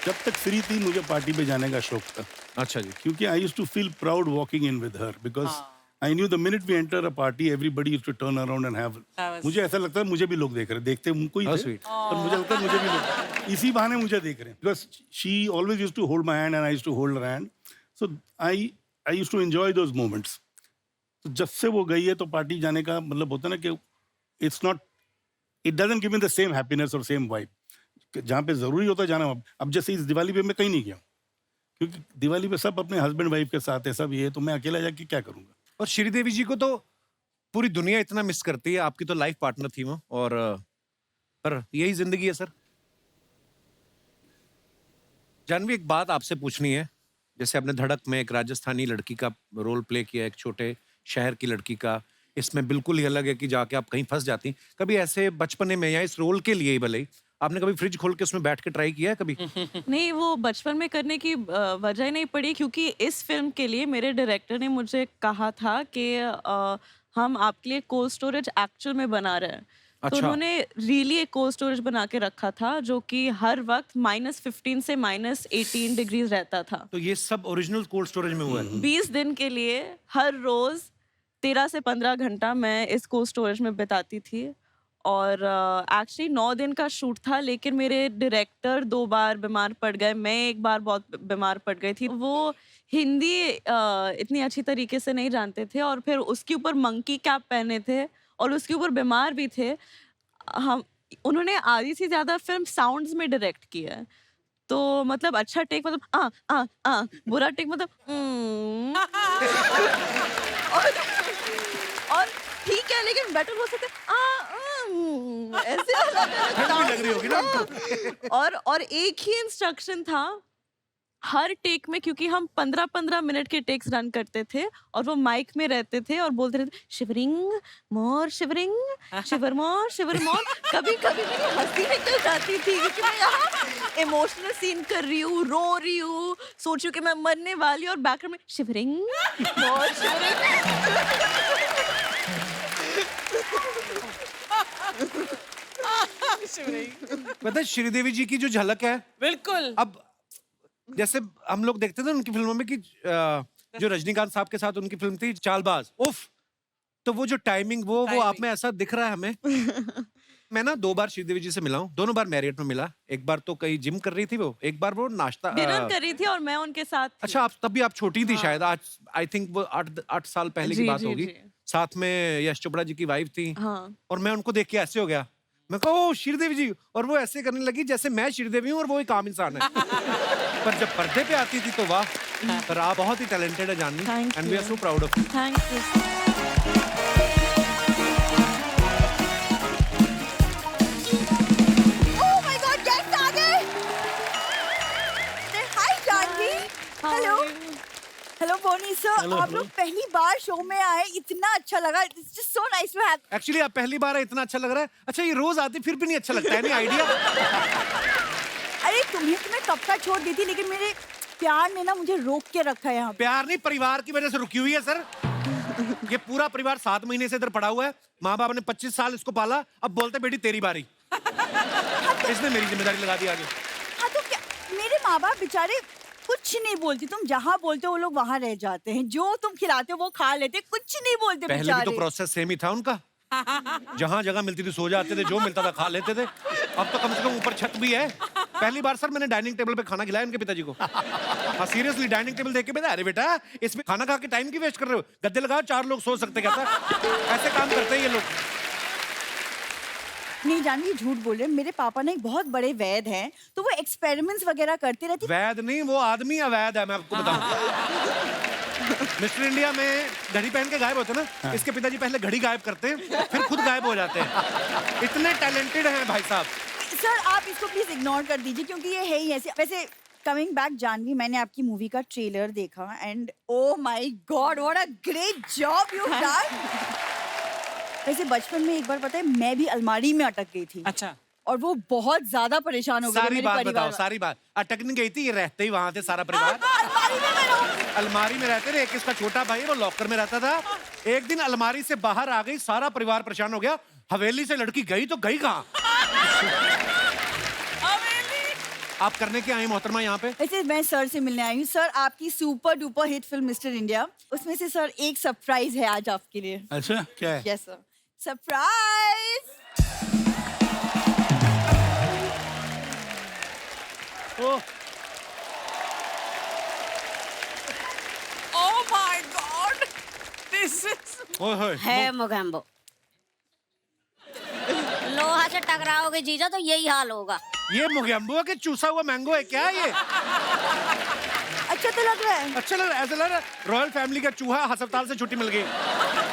जब तक फ्री थी मुझे पार्टी पे जाने का शौक था, अच्छा जी। क्योंकि I used to feel proud walking in with her, because I knew the minute we enter a party everybody used to turn around and have, मुझे ऐसा लगता है मुझे भी लोग देख रहे, देखते उनको ही How थे, sweet. पर मुझे लगता है मुझे भी लोग इसी बहाने मुझे देख रहे हैं, because she always used to hold my hand and I used to hold her hand, so I used to enjoy those moments. तो जब से वो गई है तो पार्टी जाने का मतलब होता है ना कि it's not, it doesn't give me the same happiness और सेम वाइब। जहाँ पे जरूरी होता है जाना, अब जैसे इस दिवाली पे मैं कहीं नहीं गया, क्योंकि दिवाली पे सब अपने हस्बैंड वाइफ के साथ है, सब ये, तो मैं अकेला जाके क्या करूंगा। और श्रीदेवी जी को तो पूरी दुनिया इतना मिस करती है, आपकी तो लाइफ पार्टनर थी वो, और पर यही जिंदगी है सर। जानवी, एक बात आपसे पूछनी है। जैसे आपने धड़क में एक राजस्थानी लड़की का रोल प्ले किया, एक छोटे शहर की लड़की का, इसमें बिल्कुल ही अलग है कि जाके आप कहीं फंस जाती। कभी ऐसे बचपने में या इस रोल के लिए ही भले ही आपने कभी फ्रिज खोल के उसमें बैठ के ट्राई किया है कभी? नहीं, वो बचपन में करने की वजह ही नहीं पड़ी, क्योंकि इस फिल्म के लिए मेरे डायरेक्टर ने मुझे कहा था कि हम आपके लिए कोल्ड स्टोरेज एक्चुअल में बना रहे हैं। तो अच्छा। उन्होंने रियली एक कोल्ड स्टोरेज बना के रखा था, जो कि हर वक्त -15 से -18 डिग्रीज रहता था। तो ये सब ओरिजिनल कोल्ड स्टोरेज में हुआ है? 20 दिन के लिए हर रोज 13 से 15 घंटा मैं इस कोल्ड स्टोरेज में बिताती थी। और एक्चुअली 9 दिन का शूट था, लेकिन मेरे डायरेक्टर 2 बार बीमार पड़ गए, मैं एक बार बहुत बीमार पड़ गई थी। वो हिंदी इतनी अच्छी तरीके से नहीं जानते थे, और फिर उसके ऊपर मंकी कैप पहने थे, और उसके ऊपर बीमार भी थे। हम उन्होंने आधी से ज्यादा फिल्म साउंड्स में डायरेक्ट किया है। तो मतलब अच्छा टेक मतलब बुरा टेक मतलब और ठीक है, लेकिन बेटर हो सकते ऐसे ठंड भी लग रही होगी ना आपको? और एक ही इंस्ट्रक्शन था हर टेक में, क्योंकि हम 15-15 मिनट के टेक्स रन करते थे, और वो माइक में रहते थे और बोलते रहते शिवरिंग मोर, शिवरिंग शिवर मोर। कभी कभी मेरी हंसी निकल जाती थी, क्योंकि मैं यहाँ इमोशनल सीन कर रही हूँ, रो रही हूँ, सोचू कि मैं मरने वाली, और बैकग्राउंड में शिवरिंग मोर, पता है श्रीदेवी जी की जो झलक है, बिल्कुल। अब जैसे हम लोग देखते थे उनकी फिल्मों में कि जो रजनीकांत साहब के साथ उनकी फिल्म थी चालबाज, उफ, तो वो जो टाइमिंग वो आप में ऐसा दिख रहा है हमें। मैं ना 2 बार श्रीदेवी जी से मिला हूँ, दोनों बार मैरियट में मिला। एक बार तो कहीं जिम कर रही थी वो, एक बार वो नाश्ता डिनर कर रही थी और मैं उनके साथ थी। अच्छा, आप तब भी आप छोटी थी शायद, आज आई थिंक वो 8 साल पहले की जी, बात जी, होगी। जी। साथ में यश चोपड़ा जी की वाइफ थी, हाँ। और मैं उनको देख के ऐसे हो गया। मैं कहा ओ श्रीदेवी जी, और वो ऐसे करने लगी जैसे मैं श्रीदेवी हूँ और वो एक आम इंसान है। पर जब पर्दे पे आती थी तो वाह, पर आप बहुत ही टैलेंटेड है Janhvi, Thank and we are you. So proud of you. Thank you. Oh my God, guests आ गए। Hi Janhvi. Hello. Hello Boney sir, Hello, आप hello. लोग पहली बार शो में आए, इतना अच्छा लगा। It's just so nice to have। Actually आप पहली बार है, इतना अच्छा लग रहा है। अच्छा ये रोज आती फिर भी नहीं अच्छा लगता है, नहीं आइडिया। अरे तुम्हें कब का छोड़ दी थी, लेकिन मेरे प्यार ने ना मुझे रोक के रखा है यहाँ पे। प्यार नहीं, परिवार की वजह से रुकी हुई है सर। ये पूरा परिवार 7 महीने से इधर पड़ा हुआ है, माँ बाप ने 25 साल इसको पाला, अब बोलते बेटी तेरी बारी। इसने मेरी जिम्मेदारी लगा दी आगे। हाँ तो क्या, मेरे माँ बाप बेचारे कुछ नहीं बोलती, तुम जहाँ बोलते हो वो लोग वहाँ रह जाते हैं, जो तुम खिलाते हो वो खा लेते, कुछ नहीं बोलते पहले भी बेचारे। तो प्रोसेस सेम ही था उनका, जहाँ जगह मिलती थी सो जाते थे, जो मिलता था खा लेते थे। अब तो कम से कम ऊपर छत भी है। पहली बार सर मैंने डाइनिंग टेबल पे खाना खिलाया उनके पिताजी को। हाँ सीरियसली, डाइनिंग टेबल देख के बताया, अरे बेटा इसमें खाना खा के टाइम की वेस्ट कर रहे हो, गद्दे लगाओ 4 लोग सो सकते, कहता ऐसे काम करते हैं ये लोग। नहीं जानवी, झूठ बोल रहे हैं। मेरे पापा ना एक बहुत बड़े वैद हैं, तो वो एक्सपेरिमेंट्स वगैरह करते रहते। वैद नहीं, वो आदमी अवैध है, मैं आपको बताऊं। मिस्टर इंडिया में घड़ी पहन के गायब होते ना, इसके पिताजी पहले घड़ी गायब करते हैं, फिर खुद गायब हो जाते हैं। इतने टैलेंटेड हैं भाई साहब। सर आप इसको प्लीज इग्नोर कर दीजिए, क्योंकि ये है ही ऐसे। वैसे कमिंग बैक जानवी, मैंने आपकी मूवी का ट्रेलर देखा and oh my God what a great job you done. वैसे बचपन में एक बार पता है मैं भी अलमारी में अटक गई थी। अच्छा। और वो बहुत ज्यादा परेशान हो गए सारी मेरे बात परिवार बताओ, वाले। सारी बात। अटक नहीं गई थी, ये रहते ही वहां थे सारा परिवार। अलमारी में मैं रहूं। अलमारी में रहते थे, एक इसका छोटा भाई वो लॉकर में रहता था। एक दिन अलमारी से बाहर आ गई, सारा परिवार परेशान हो गया, हवेली से लड़की गई तो गई कहाँ? आप करने के आई मोहतरमा यहाँ पे? वैसे मैं सर से मिलने आई हूँ। सर आपकी super duper hit film mister India, उसमें से सर एक सरप्राइज है आज आपके लिए। अच्छा क्या है? Yes sir, surprise. Oh, Oh my God! This is. ओए होए। है मोगैम्बो। लोहा से टकराओगे जीजा तो यही हाल होगा। ये मोगैम्बो के चूसा हुआ मैंगो है क्या ये? अच्छा तो लग रहा है। अच्छा लग रहा है, ऐसा लग रहा है रॉयल फैमिली का चूहा अस्पताल से छुट्टी मिल गई।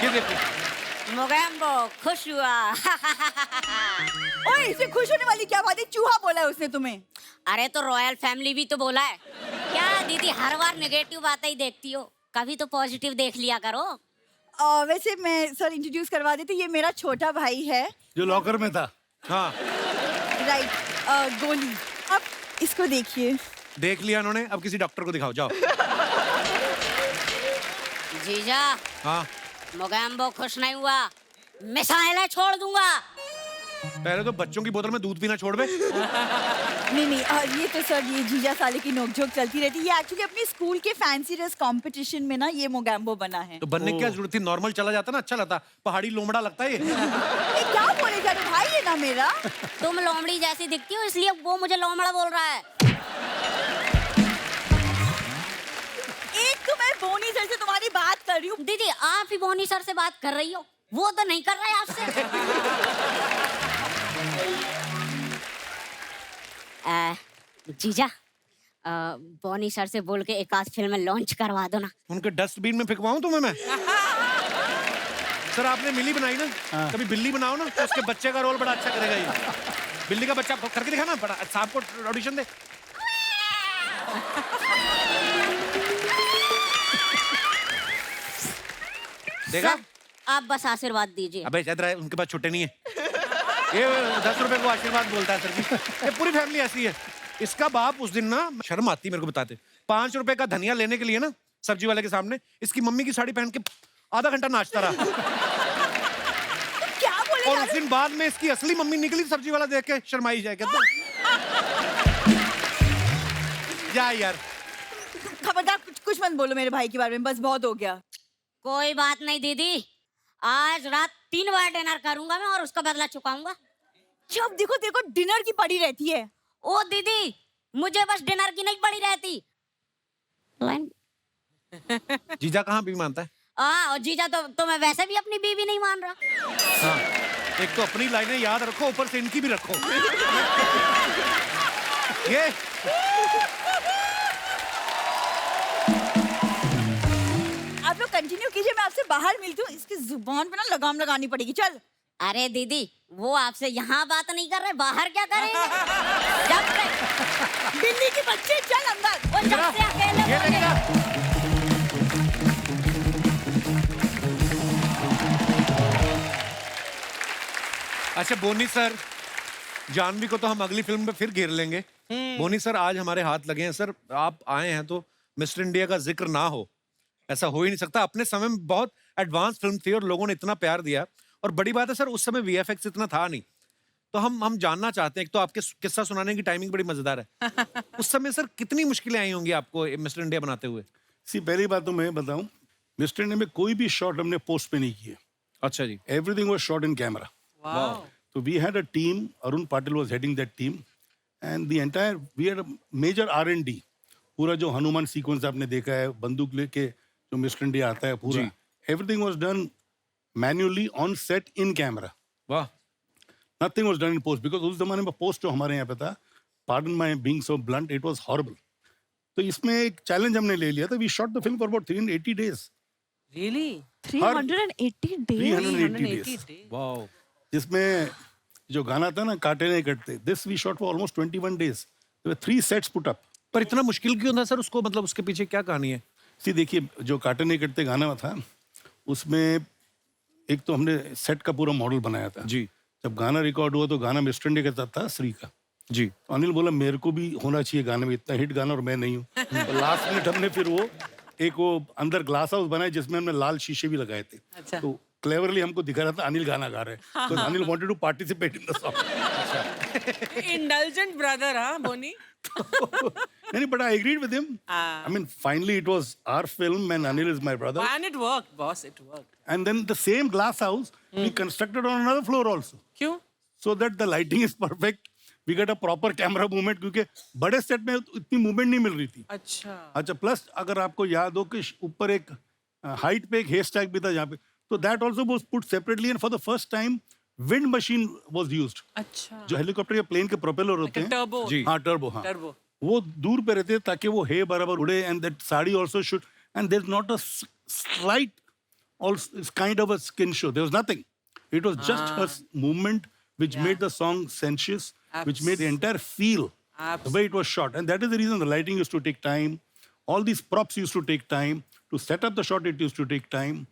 ये देखो, मोगैम्बो खुश हुआ। ओए इसमें खुश होने वाली क्या बात है, चूहा बोला है उसने तुम्हें। अरे तो रॉयल फैमिली भी तो बोला है। क्या दीदी हर बार नेगेटिव बातें ही देखती हो, कभी तो पॉजिटिव देख लिया करो। वैसे मैं सर इंट्रोड्यूस करवा देती, ये मेरा छोटा भाई है। जो लॉकर में था। हाँ राइट, गोली। अब इसको देखिए। देख लिया उन्होंने, अब किसी डॉक्टर को दिखाओ जाओ। जीजा हाँ मोगैम्बो खुश नहीं हुआ, मिसाइलें छोड़ दूंगा। पहले तो बच्चों की बोतल में दूध पीना छोड़ बे। नहीं, ये तो सर ये जीजा साले की नोकझोंक चलती रहती है। ये एक्चुअली अपने स्कूल के फैंसी ड्रेस कंपटीशन में ना ये मोगैम्बो बना है। तो बनने की क्या जरूरत थी, नॉर्मल चला जाता ना, अच्छा लगता। पहाड़ी लोमड़ा लगता है ये। ये क्या बोले जा रहे हो भाई, ये ना मेरा। तुम लोमड़ी जैसी दिखती हो इसलिए वो मुझे लोमड़ा बोल रहा है। एक तो मैं बोनी सर से तुम्हारी बात कर रही हूँ। दीदी आप ही बोनी सर से बात कर रही हो, वो तो नहीं कर रहा है आपसे। जीजा बोनी सर से बोल के एक आध फिल्म लॉन्च करवा दो ना। उनके डस्टबिन में फेंकवाऊं तुम्हें मैं? सर आपने मिली बनाई ना, कभी बिल्ली बनाओ ना, तो उसके बच्चे का रोल बड़ा अच्छा करेगा ये। बिल्ली का बच्चा करके दिखा ना, बड़ा साहब को ऑडिशन दे। देखा? सब आप बस आशीर्वाद दीजिए। अबे इधर उनके पास छुट्टे नहीं है। ये 10 रुपए को आशीर्वाद बोलता है सर जी। ये पूरी फैमिली ऐसी है। इसका बाप उस दिन ना, शर्म आती मेरे को बताते, 5 रुपए का धनिया लेने के लिए ना सब्जी वाले के सामने इसकी मम्मी की साड़ी पहन के आधा घंटा नाचता रहा। क्या बोले और जा उस रहे दिन बाद में इसकी असली मम्मी निकली सब्जी वाला देख के शर्माई जाए, कहता जा यार। हो? खबरदार कुछ मत बोलो मेरे भाई के बारे में, बस बहुत हो गया। कोई बात नहीं दीदी, आज रात 3 बार डिनर करूंगा मैं और उसका बदला चुकाऊंगा। जब देखो तेरे को डिनर की पड़ी रहती है। ओ दीदी मुझे बस डिनर की नहीं पड़ी रहती। लाइन जीजा कहाँ भी मानता है? और जीजा तो मैं वैसे भी अपनी बीवी नहीं मान रहा। हाँ एक तो अपनी लाइनें याद रखो, ऊपर से इनकी भी रखो। ये आप लोग कंटिन्यू कीजिए, मैं आपसे बाहर मिलती हूँ। इसकी जुबान पे ना लगाम लगानी पड़ेगी। चल अरे दीदी, वो आपसे यहाँ बात नहीं कर रहे, बाहर क्या करेंगे? जब से दिल्ली के बच्चे, चल अंदर। वो जब से अकेले ये बोले। लगेगा। अच्छा बोनी सर, जानवी को तो हम अगली फिल्म में फिर घेर लेंगे। बोनी सर, आज हमारे हाथ लगे हैं सर, आप आए हैं तो मिस्टर इंडिया का जिक्र ना हो, ऐसा हो ही नहीं सकता। अपने समय में बहुत एडवांस फिल्म थी और लोगों ने इतना प्यार दिया, और बड़ी बात है सर, उस समय वीएफएक्स इतना था नहीं। तो हम जानना चाहते हैं, एक तो आपके किस्सा सुनाने की टाइमिंग बड़ी मजेदार है। उस समय सर कितनी मुश्किलें आई होंगी आपको मिस्टर इंडिया बनाते हुए? पहली बात तो मैं बताऊं, मिस्टर इंडिया में कोई भी शॉट हमने पोस्ट पे नहीं किए। अच्छा जी। Everything was shot in camera. Wow. So we had a team. Arun Patil was heading that team, and the entire we had a major R&D. पूरा जो हनुमान सीक्वेंस आपने देखा है, बंदूक लेके जो मिस्टर इंडिया आता है पूरा, जी। everything was done manually on set in camera. वाह। Nothing was done in post because उस जमाने में पोस्ट जो हमारे यहाँ पे था, pardon my being so blunt, it was horrible. तो इसमें एक चैलेंज हमने ले लिया था. We shot the film for about 380 days. Really? 380 days. 380 days. वाह। जिसमें जो गाना था ना, काटे नहीं कटते, this we shot for almost 21 days. There were 3 sets put up. पर इतना मुश्किल क्यों था सर उसको, मतलब उसके पीछे क्या कहानी है? देखिए, जो काटे नहीं कटते गाना था, उसमें एक तो हमने सेट का पूरा मॉडल बनाया था जी। जब गाना रिकॉर्ड हुआ तो गाना मिस्टर इंडिया के साथ था, श्री का। जी। तो अनिल बोला मेरे को भी होना चाहिए गाने में, इतना हिट गाना और मैं नहीं हूँ। तो लास्ट मिनट हमने फिर वो अंदर ग्लास हाउस बनाया जिसमें हमने लाल शीशे भी लगाए थे। अच्छा। तो क्लेवरली हमको दिखा रहा था अनिल गाना गा रहे हैं, तो Anil wanted to participate in the song. Indulgent brother, huh, Boni? नहीं, but I agreed with him. I mean, finally it was our film and Anil is my brother. And it worked, boss. It worked. And then the same glass house we constructed on another floor also, क्यों? so that the lighting is perfect. We get a proper camera movement क्योंकि बड़े set में इतनी movement नहीं मिल रही थी। अच्छा। अच्छा, प्लस अगर आपको याद हो कि ऊपर एक हाइट पे एक हेयर स्टैक भी था जहाँ पे, तो that also was put separately and for the first time wind machine was used. अच्छा। जो हेलीकॉप्टर या प्लेन के प्रोपेलर होते हैं, टर्बो। जी। हाँ टर्बो, हाँ टर्बो। वो दूर पे रहते हैं ताकि वो हे बराबर उड़े, and that sari also should, and there is not a slight also it's kind of a skin show. There was nothing. It was just her movement which made the song sensuous, which made the entire feel the way it was shot. And that is the reason the lighting used to take time. All these props used to take time. To set up the shot, it used to take time.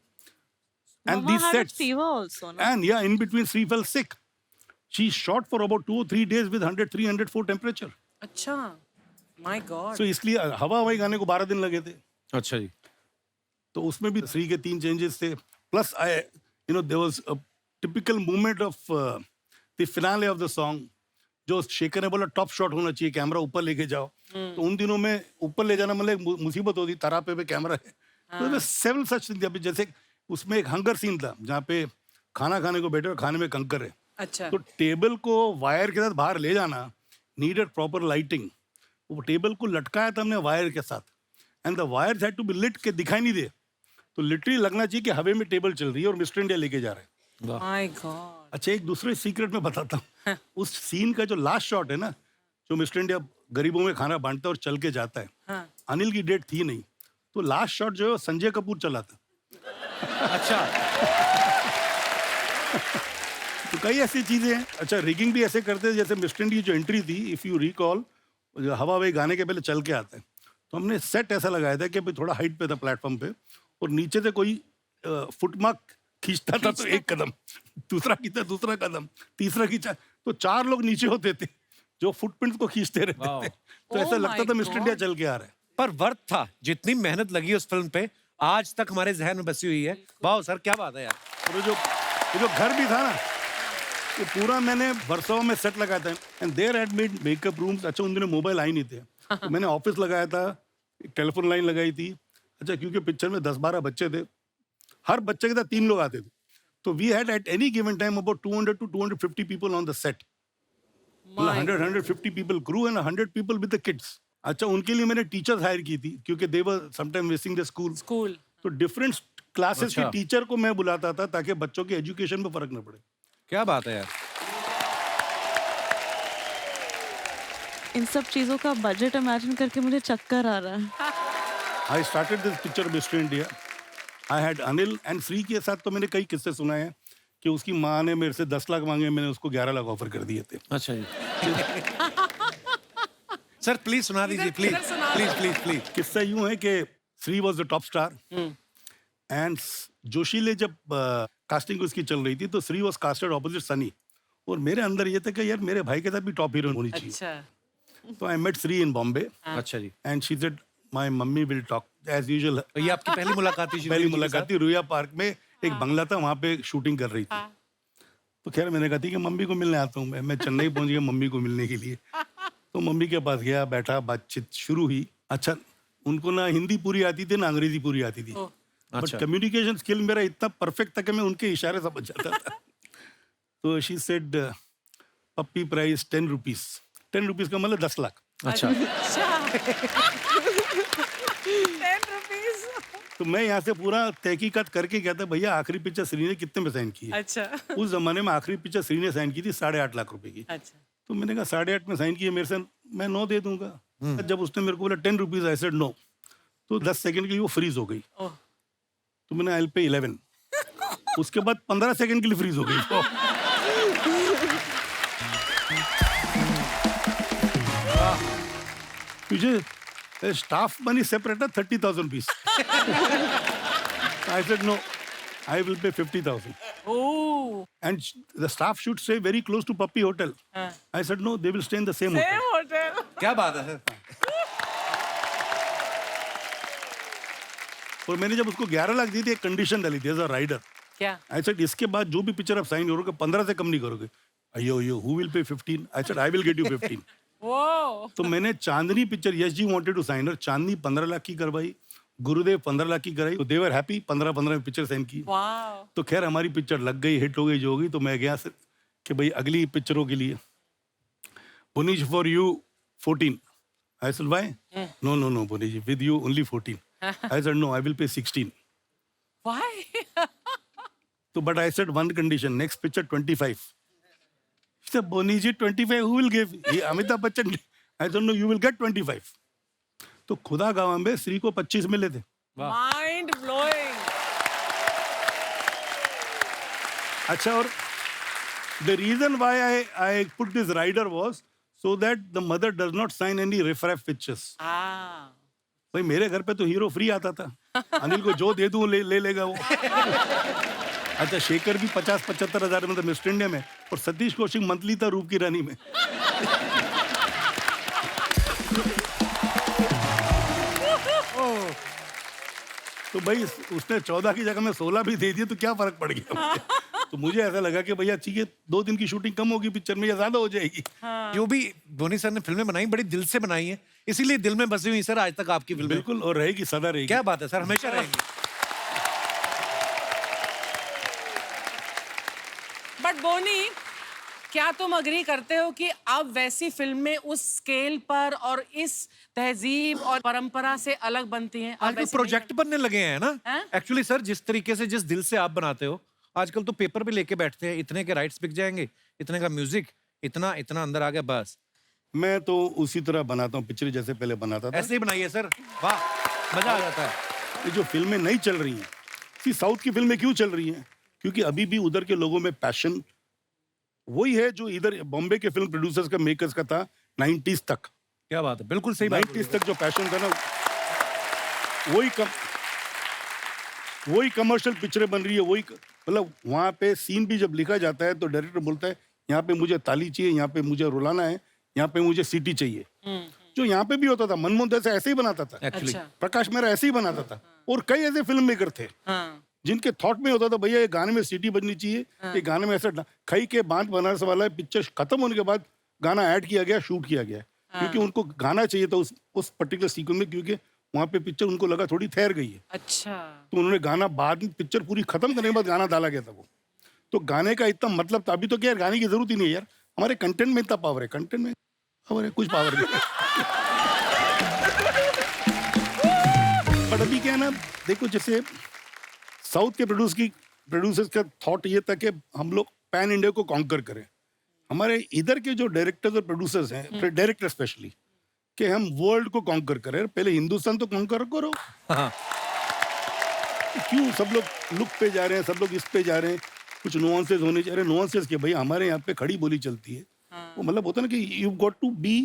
And Mama these had a sets. fever also, no? And yeah, in between, Sri fell sick. She shot for about 2 or 3 days with 103, 104 temperature. अच्छा। My God. So इसलिए हवा हवाई गाने को 12 दिन लगे थे. अच्छा जी। तो उसमें भी श्री के 3 चेंजेस थे, plus there was a typical movement of the finale of the song, जो शेखर ने बोला टॉप शॉट होना चाहिए, कैमरा ऊपर लेके जाओ। तो उन दिनों में ऊपर ले जाना मतलब एक मुसीबत होती, तरापे पे कैमरा है। तो सेवरल सच थिंग्स, अभी जैसे उसमें एक हंगर सीन था जहाँ पे खाना खाने को बैठे और खाने में कंकर है, अच्छा। तो टेबल को वायर के साथ बाहर ले जाना नीडेड प्रॉपर लाइटिंग। वो टेबल को लटकाया था हमने वायर के साथ, and the wire had to be lit के दिखाई नहीं दे, तो लिटरली लगना चाहिए कि हवे में टेबल चल रही है और मिस्टर इंडिया लेके जा रहे हैं। My God. अच्छा, एक दूसरे सीक्रेट में बताता हूँ। उस सीन का जो लास्ट शॉट है ना, जो मिस्टर इंडिया गरीबों में खाना बांटता है और चल के जाता है, हाँ। अनिल की डेट थी नहीं, तो लास्ट शॉट जो है वो संजय कपूर चला था। अच्छा। तो कई ऐसी चीजें हैं। अच्छा, रिगिंग भी ऐसे करते हैं जैसे मिस्टर इंडिया जो एंट्री थी, इफ यू रिकॉल, हवा हवाई गाने के पहले चल के आता है, तो हमने सेट ऐसा लगाया था कि भाई थोड़ा हाइट पे था प्लेटफॉर्म पे, और नीचे से कोई फुटमार्क खींचता था तो एक कदम, दूसरा खींचा दूसरा कदम, तीसरा खींचा, तो 4 लोग नीचे होते थे जो फुटप्रिंट्स को खींचते रहते थे। तो ऐसा Oh लगता my था मिस्टर इंडिया God. चल के आ रहा है। पर वर्थ था, जितनी मेहनत लगी उस फिल्म पे आज तक हमारे जहन में बसी हुई है। वाह सर, क्या बात है यार। और वो जो घर भी था ना, ये पूरा मैंने वर्सोवा में सेट लगाया था, and there had made makeup rooms. अच्छा, उन दिनों मोबाइल आई नहीं थे, तो मैंने ऑफिस लगाया था, एक टेलीफोन लाइन लगाई थी। अच्छा, क्योंकि पिक्चर में 10-12 बच्चे थे, हर बच्चे के साथ 3 लोग आते थे, तो we had at any given time about 200 to 250 people on the set. 100-150 people crew and 100 people with the kids. अच्छा, उनके लिए मैंने टीचर्स हायर की थी क्योंकि they were sometime missing the school. School. तो डिफरेंट क्लासेस के अच्छा। टीचर को मैं बुलाता था ताकि बच्चों के एजुकेशन में फर्क न पड़े। क्या बात है यार। इन सब चीजों का बजट इमेजिन करके मुझे चक्कर आ रहा है। I started this picture Mr. India. I had Anil and Shri के साथ तो मैंने कई किस्से सुनाए हैं कि उसकी माँ ने मेरे से 10 लाख मांगे, मैंने उसको 11 लाख ऑफर कर दिए थे। अच्छा जी। सर प्लीज सुना दीजिए, प्लीज इधर सुना प्लीज प्लीज प्लीज। किस्सा यूं है कि Shri was the top star and जोशीले जब कास्टिंग उसकी चल रही थी तो Shri was casted opposite Sunny, और मेरे अंदर ये था कि यार मेरे भाई के साथ भी टॉप हीरो होनी चाहिए। अच्छा तो I met Sri in Bombay अच्छा जी। And she said my mummy will talk as usual. तो ये आपकी पहली मुलाकात थी? पहली मुलाकात थी रुया पार्क में, एक बंगला था वहाँ पे शूटिंग कर रही थी। तो खैर मैंने कहा थी कि मम्मी को मिलने आता हूँ मैं चेन्नई पहुंच गया मम्मी को मिलने के लिए। तो मम्मी के पास गया, बैठा, बातचीत शुरू हुई। अच्छा, उनको ना हिंदी पूरी आती थी ना अंग्रेजी पूरी आती थी, बट अच्छा। कम्युनिकेशन कम्युनिकेशन स्किल मेरा इतना परफेक्ट था कि मैं उनके इशारे समझ जाता था। तो she said puppy price 10 rupees. 10 rupees का मतलब 10 लाख। अच्छा 10 रुपीस। तो मैं यहाँ से पूरा तहकीकात करके कहता भैया आखिरी पिक्चर श्री ने कितने में साइन की है? अच्छा उस जमाने में आखिरी पिक्चर श्री ने साइन की थी 8.5 लाख रुपए की। अच्छा तो मैंने कहा 8.5 में साइन किए मेरे से, मैं 9 दे दूंगा। जब उसने मेरे को बोला 10 रुपीज, आई सेड नो। तो 10 सेकंड के लिए वो फ्रीज हो गई। ओह तो मैंने आई विल पे 11। उसके बाद 15 सेकंड के लिए फ्रीज हो गई। तुझे स्टाफ मनी सेपरेट है 30,000 rupees. I said no, I will pay 50,000 oh and the staff should stay very close to Puppy Hotel. I said no, they will stay in the same hotel. Same hotel. क्या बात है sir. और मैंने जब उसको 11 लाख दी थी एक condition डाली थी एज अ राइडर। क्या आई सेड इसके बाद जो भी पिक्चर आप साइन करोगे 15 से कम नहीं करोगे। अयो अयो who will pay 15? I said I will get you 15। वो तो मैंने चांदनी पिक्चर यस जी वांटेड टू साइन, और चांदनी 15 लाख की करवाई, गुरुदेव 15 लाख की कराई। तो देवर हैप्पी, 15 में पिक्चर साइन की। वाओ तो खैर हमारी पिक्चर लग गई, हिट हो गई, जो हो गई। तो मैं गया सर कि भाई अगली पिक्चरों के लिए punish for you 14। I said why? No no no punish, with you only 14। I said no, I will pay 16। Why तो but I said one condition, next picture 25। Boney ji 25 who will give? ये Amitabh Bachchan. I said no, you will get 25। तो खुदा गवाह में श्री को 25 मिले थे। Mind blowing. अच्छा, और the reason why I put this rider was so that the mother does not sign any रिफरेफ पिक्चर्स। भाई मेरे घर पे तो हीरो फ्री आता था, अनिल को जो दे दूं ले लेगा वो। अच्छा, शेखर भी 50-75 हजार में था मिस्टर इंडिया में, और सतीश कौशिक मंथली था रूप की रानी में। तो भाई उसने 14 की जगह में 16 भी दे दिए तो क्या फर्क पड़ गया मुझे? तो मुझे ऐसा लगा कि भैया ठीक है 2 दिन की शूटिंग कम होगी पिक्चर में या ज्यादा हो जाएगी। जो भी धोनी सर ने फिल्में बनाई बड़ी दिल से बनाई है, इसीलिए दिल में बसी हुई सर आज तक आपकी फिल्में। बिल्कुल, और रहेगी, सदा रहेगी। क्या बात है सर, हमेशा रहेंगी। बट बोनी, क्या तुम अग्री करते हो कि अब वैसी फिल्में उस स्केल पर और इस तहजीब और परंपरा से अलग बनती हैं? अब आजकल वैसी प्रोजेक्ट बनने लगे हैं ना। हैं? एक्चुअली सर, जिस तरीके से जिस दिल से आप बनाते हो, आजकल तो पेपर पे लेके बैठते हैं, इतने के राइट्स बिक जाएंगे, इतने का म्यूजिक, इतना इतना अंदर आ गया, बस मैं तो उसी तरह बनाता हूँ पिक्चर जैसे पहले बनाता था। ऐसे ही बनाइए सर, वाह, मजा आ जाता है। ये जो फिल्में नहीं चल रही हैं, साउथ की फिल्में क्यों चल रही हैं? क्योंकि अभी भी उधर के लोगों में पैशन वही है जो इधर बॉम्बे के फिल्म प्रोड्यूसर्स का, मेकर्स का था 90s तक। क्या बात है, बिल्कुल सही बात। 90s तक जो पैशन था ना, वही कमर्शियल पिक्चरें बन रही है, वही मतलब वहाँ पे सीन भी जब लिखा जाता है तो डायरेक्टर बोलता है यहाँ पे मुझे ताली चाहिए, यहाँ पे मुझे रुलाना है, यहाँ पे मुझे सीटी चाहिए। जो यहाँ पे भी होता था, मनमोहन दास ऐसे ही बनाता था, एक्चुअली अच्छा। प्रकाश मेहरा ऐसे ही बनाता था, और कई ऐसे फिल्म मेकर थे हाँ। जिनके थॉट में होता था भैया ये गाने में सीटी बजनी चाहिए, ये गाने में ऐसा खई के बांध बनारस वाला पिक्चर खत्म होने के बाद गाना ऐड किया गया, शूट किया गया, क्योंकि उनको गाना चाहिए था उस पर्टिकुलर सीक्वेंस में, क्योंकि वहाँ पे पिक्चर उनको लगा थोड़ी ठहर गई है। अच्छा। तो उन्होंने गाना बाद में पिक्चर पूरी खत्म करने के बाद गाना डाला गया था वो। तो गाने का इतना मतलब था, अभी तो क्या गाने की जरूरत ही नहीं है यार, हमारे कंटेंट में इतना पावर है, कंटेंट में पावर है, कुछ पावर नहीं। बट अभी क्या है ना, देखो जैसे साउथ के प्रोड्यूसर्स का थॉट ये था कि हम लोग पैन इंडिया को कॉन्कर करें। हमारे इधर के जो डायरेक्टर्स और प्रोड्यूसर्स हैं, डायरेक्टर स्पेशली, कि हम वर्ल्ड को कॉन्कर करें। पहले हिंदुस्तान तो कॉन्कर करो। हाँ। क्यों सब लोग लुक पे जा रहे हैं, सब लोग इस पे जा रहे हैं, कुछ नुआंसेस होने चाहिए। नुआंसेस के भाई हमारे यहाँ पे खड़ी बोली चलती है। वो मतलब होता है ना कि you got to be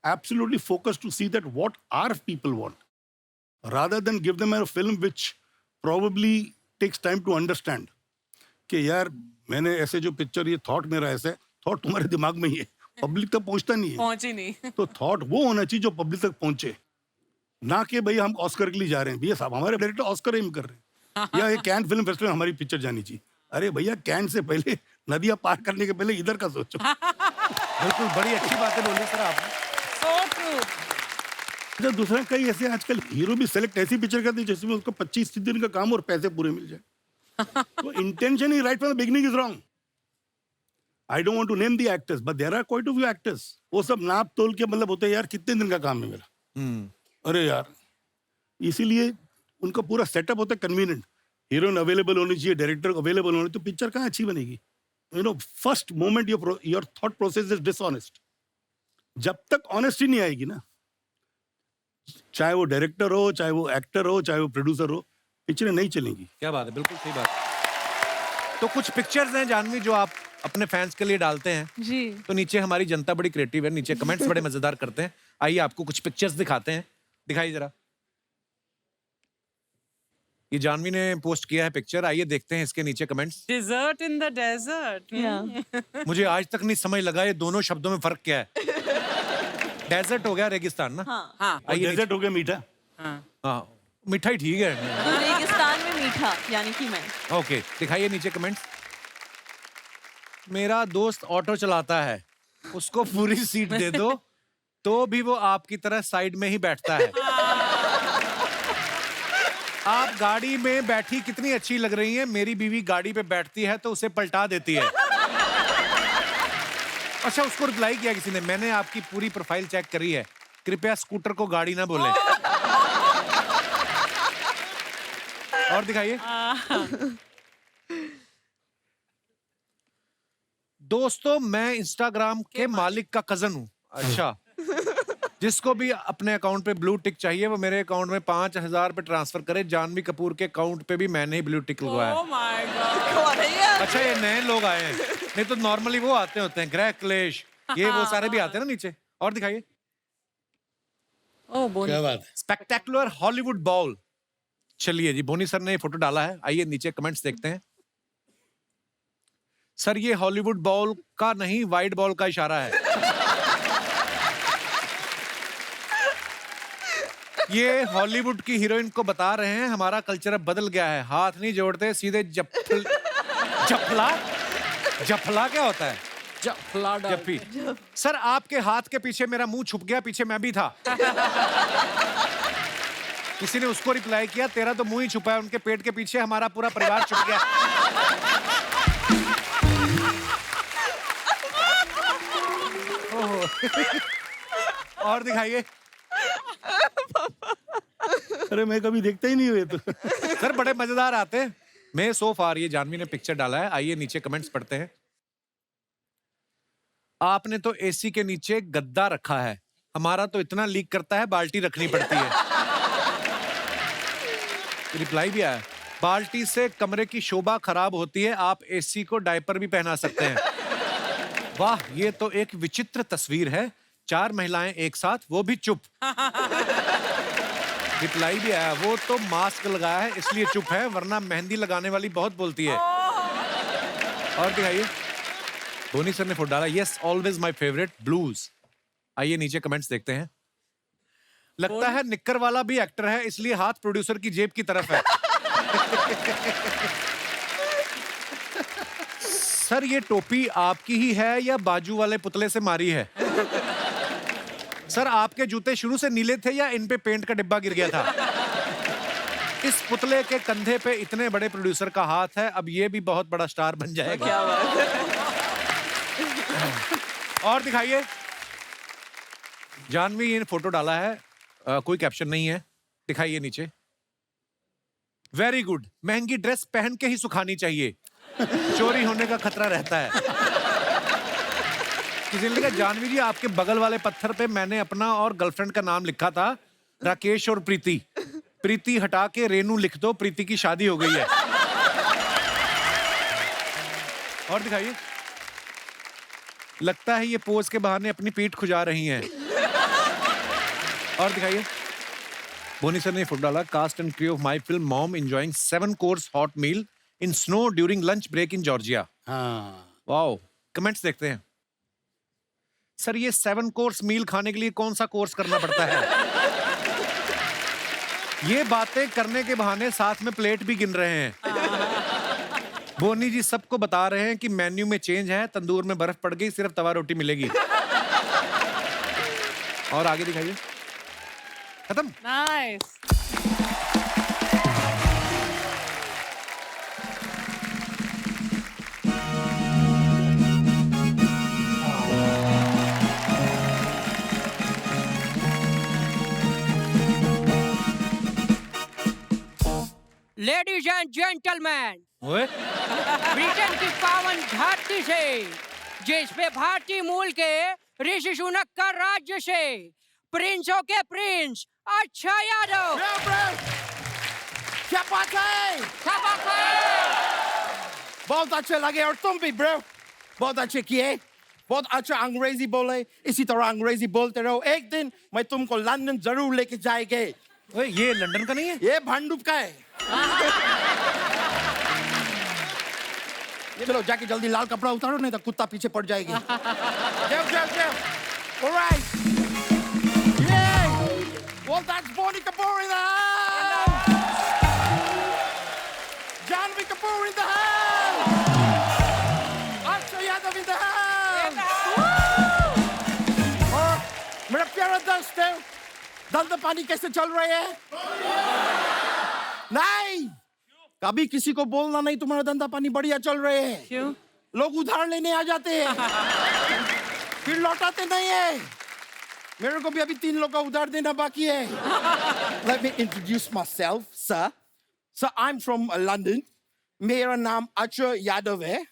absolutely focused to see that what are people want, rather than give them a film which probably takes time to understand कि यार मैंने ऐसे जो पिक्चर, ये थॉट मेरा ऐसा है, थॉट तुम्हारे दिमाग में ही है, पब्लिक तक पहुंचता नहीं है। पहुंची नहीं। तो थॉट वो होना चाहिए जो पब्लिक तक पहुंचे, ना कि भाई हम ऑस्कर के लिए जा रहे हैं। भैया साहब हमारे डायरेक्टर ऑस्कर एम कर रहे हैं, या ये कैन फिल्म फेस्टिवल हमारी पिक्चर जानी चाहिए। अरे भैया कैन से पहले, नदियां पार करने के पहले इधर का सोचो। बिल्कुल, बड़ी अच्छी बातें बोली सर आपने। So true. तो दूसरा कई ऐसे आजकल हीरो भी सेलेक्ट ऐसी पिक्चर करते हैं जिसमें उसको 25 दिन का काम और पैसे पूरे मिल जाए। तो इंटेंशन ही right from the beginning is wrong. I don't want to name the actors but there are quite a few actors, वो सब नाप तोल के मतलब होते हैं यार कितने दिन का काम है मेरा। अरे यार, इसीलिए उनका पूरा सेटअप होता है कन्वीनियंट। हीरोइन अवेलेबल होनी चाहिए, डायरेक्टर अवेलेबल होनी, तो पिक्चर कहाँ अच्छी बनेगी। You know, first moment your thought process is dishonest. जब तक ऑनेस्टी नहीं आएगी ना, चाहे वो डायरेक्टर हो, चाहे वो एक्टर हो, चाहे वो प्रोड्यूसर हो, पिक्चरें नहीं चलेंगी। क्या बात है, बिल्कुल सही बात। तो कुछ पिक्चर्स हैं जानवी जो आप अपने फैंस के लिए डालते हैं। जी। तो नीचे हमारी जनता बड़ी क्रिएटिव है, नीचे कमेंट्स बड़े मजेदार करते हैं। आइए आपको कुछ पिक्चर्स दिखाते हैं, दिखाइए जरा। ये जानवी ने पोस्ट किया है पिक्चर, आइए देखते हैं इसके नीचे comments. Dessert in the desert. Yeah. मुझे आज तक नहीं समझ लगा ये दोनों शब्दों में फर्क क्या है। डेजर्ट हो गया रेगिस्तान ना। हाँ। हाँ। आइए डेजर्ट हो गया मीठा। हाँ। हाँ, मिठाई ठीक है। तो रेगिस्तान में मीठा, यानी कि मैं। ओके, दिखाइए नीचे कमेंट्स। मेरा दोस्त ऑटो चलाता है, उसको पूरी सीट दे दो तो भी वो आपकी तरह साइड में ही बैठता है। आप गाड़ी में बैठी कितनी अच्छी लग रही हैं, मेरी बीवी गाड़ी पे बैठती है तो उसे पलटा देती है। अच्छा, उसको रिप्लाई किया किसी ने, मैंने आपकी पूरी प्रोफाइल चेक करी है, कृपया स्कूटर को गाड़ी ना बोले। और दिखाइए। दोस्तों, मैं इंस्टाग्राम के मालिक का कजन हूँ। अच्छा, जिसको भी अपने अकाउंट पे ब्लू टिक चाहिए वो मेरे अकाउंट में 5000 पे ट्रांसफर करे। जानवी कपूर के अकाउंट पे भी मैंने ही ब्लू टिक लगवाया। Oh my God. कौन है ये? अच्छा, ये नए लोग आए हैं, नहीं तो नॉर्मली वो आते होते हैं, ग्रह क्लेश, ये वो सारे भी आते हैं ना नीचे। और दिखाइए। Oh, बोनी। क्या बात है। Spectacular Hollywood ball. चलिए जी, बोनी सर ने ये फोटो डाला है, आइए नीचे कमेंट्स देखते हैं। सर, ये हॉलीवुड बॉल का नहीं, वाइड बॉल का इशारा है। ये हॉलीवुड की हीरोइन को बता रहे हैं हमारा कल्चर अब बदल गया है, हाथ नहीं जोड़ते, सीधे जफला। जफला क्या होता है? जफला डाल। जफ्फी। सर, आपके हाथ के पीछे मेरा मुंह छुप गया, पीछे मैं भी था। किसी ने उसको रिप्लाई किया, तेरा तो मुंह ही छुपा है, उनके पेट के पीछे हमारा पूरा परिवार छुप गया। और दिखाइए। अरे मैं कभी देखता ही नहीं हुए तो। सर, बड़े मजेदार आते हैं। मैं सो फार ये जानवी ने पिक्चर डाला है, आइए नीचे कमेंट्स पढ़ते हैं। आपने तो एसी के नीचे गद्दा रखा है, हमारा तो इतना लीक करता है बाल्टी रखनी पड़ती है। रिप्लाई भी आया, बाल्टी से कमरे की शोभा खराब होती है, आप एसी को डायपर भी पहना सकते हैं। वाह, ये तो एक विचित्र तस्वीर है, 4 महिलाएं एक साथ, वो भी चुप। रिप्लाई भी आया, वो तो मास्क लगाया है इसलिए चुप है, वरना मेहंदी लगाने वाली बहुत बोलती है। और दिखाइए। धोनी सर ने फोटो डाला, yes always my favourite blues. आइए नीचे कमेंट्स देखते हैं। लगता है निक्कर वाला भी एक्टर है, इसलिए हाथ प्रोड्यूसर की जेब की तरफ है। सर, ये टोपी आपकी ही है या बाजू वाले पुतले से मारी है? सर, आपके जूते शुरू से नीले थे या इन पे पेंट का डिब्बा गिर गया था? इस पुतले के कंधे पे इतने बड़े प्रोड्यूसर का हाथ है, अब ये भी बहुत बड़ा स्टार बन जाएगा। क्या बात है। और दिखाइए। जानवी ये फोटो डाला है, कोई कैप्शन नहीं है, दिखाइए नीचे। वेरी गुड, महंगी ड्रेस पहन के ही सुखानी चाहिए, चोरी होने का खतरा रहता है। किसी ने लिखा, जानवी जी आपके बगल वाले पत्थर पे मैंने अपना और गर्लफ्रेंड का नाम लिखा था, राकेश और प्रीति। प्रीति हटा के रेनू लिख दो, प्रीति की शादी हो गई है। और दिखाइए, लगता है ये पोज के बहाने अपनी पीठ खुजा रही हैं। और दिखाइए, बोनी सर ने फुट डाला, cast and crew of my film Mom enjoying 7 course hot meal in snow during lunch break in Georgia. हाँ, वाओ, कमेंट्स देखते हैं। सर ये 7 कोर्स मील खाने के लिए कौन सा कोर्स करना पड़ता है? ये बातें करने के बहाने साथ में प्लेट भी गिन रहे हैं। बोनी जी सबको बता रहे हैं कि मेन्यू में चेंज है, तंदूर में बर्फ पड़ गई, सिर्फ तवा रोटी मिलेगी। और आगे दिखाइए, खत्म। नाइस। लेडीज एंड जेंटलमैन, ओए, ब्रिटेन की पावन धरती से, जिसपे भारतीय मूल के ऋषि सुनक का राज्य से, प्रिंसों के प्रिंस अच्छा यादव। क्या बात है? बहुत अच्छे लगे, और तुम भी ब्रो बहुत अच्छे किए, बहुत अच्छा अंग्रेजी बोले, इसी तरह अंग्रेजी बोलते रहो। एक दिन मैं तुमको लंदन जरूर लेके जाएंगे। ओए, ये लंदन का नहीं है? ये भांडुप का है। चलो जाके जल्दी लाल कपड़ा उतारो, नहीं तो कुत्ता पीछे पड़ जाएगी। जाओ जाओ जाओ। Alright. Yay! Well, that's Bonnie Kapoor in the house. Janvi Kapoor in the house. Akshay Yadav in the house. और मेरा प्यारा दोस्त है, धंधा पानी कैसे चल रहे हैं? नहीं, कभी किसी को बोलना नहीं तुम्हारा धंधा पानी बढ़िया चल रहे हैं। क्यों? लोग उधार लेने आ जाते हैं, फिर लौटाते नहीं है। मेरे को भी अभी 3 लोग का उधार देना बाकी है। Let me introduce myself, sir. Sir, I'm from London. मेरा नाम अक्षय यादव है,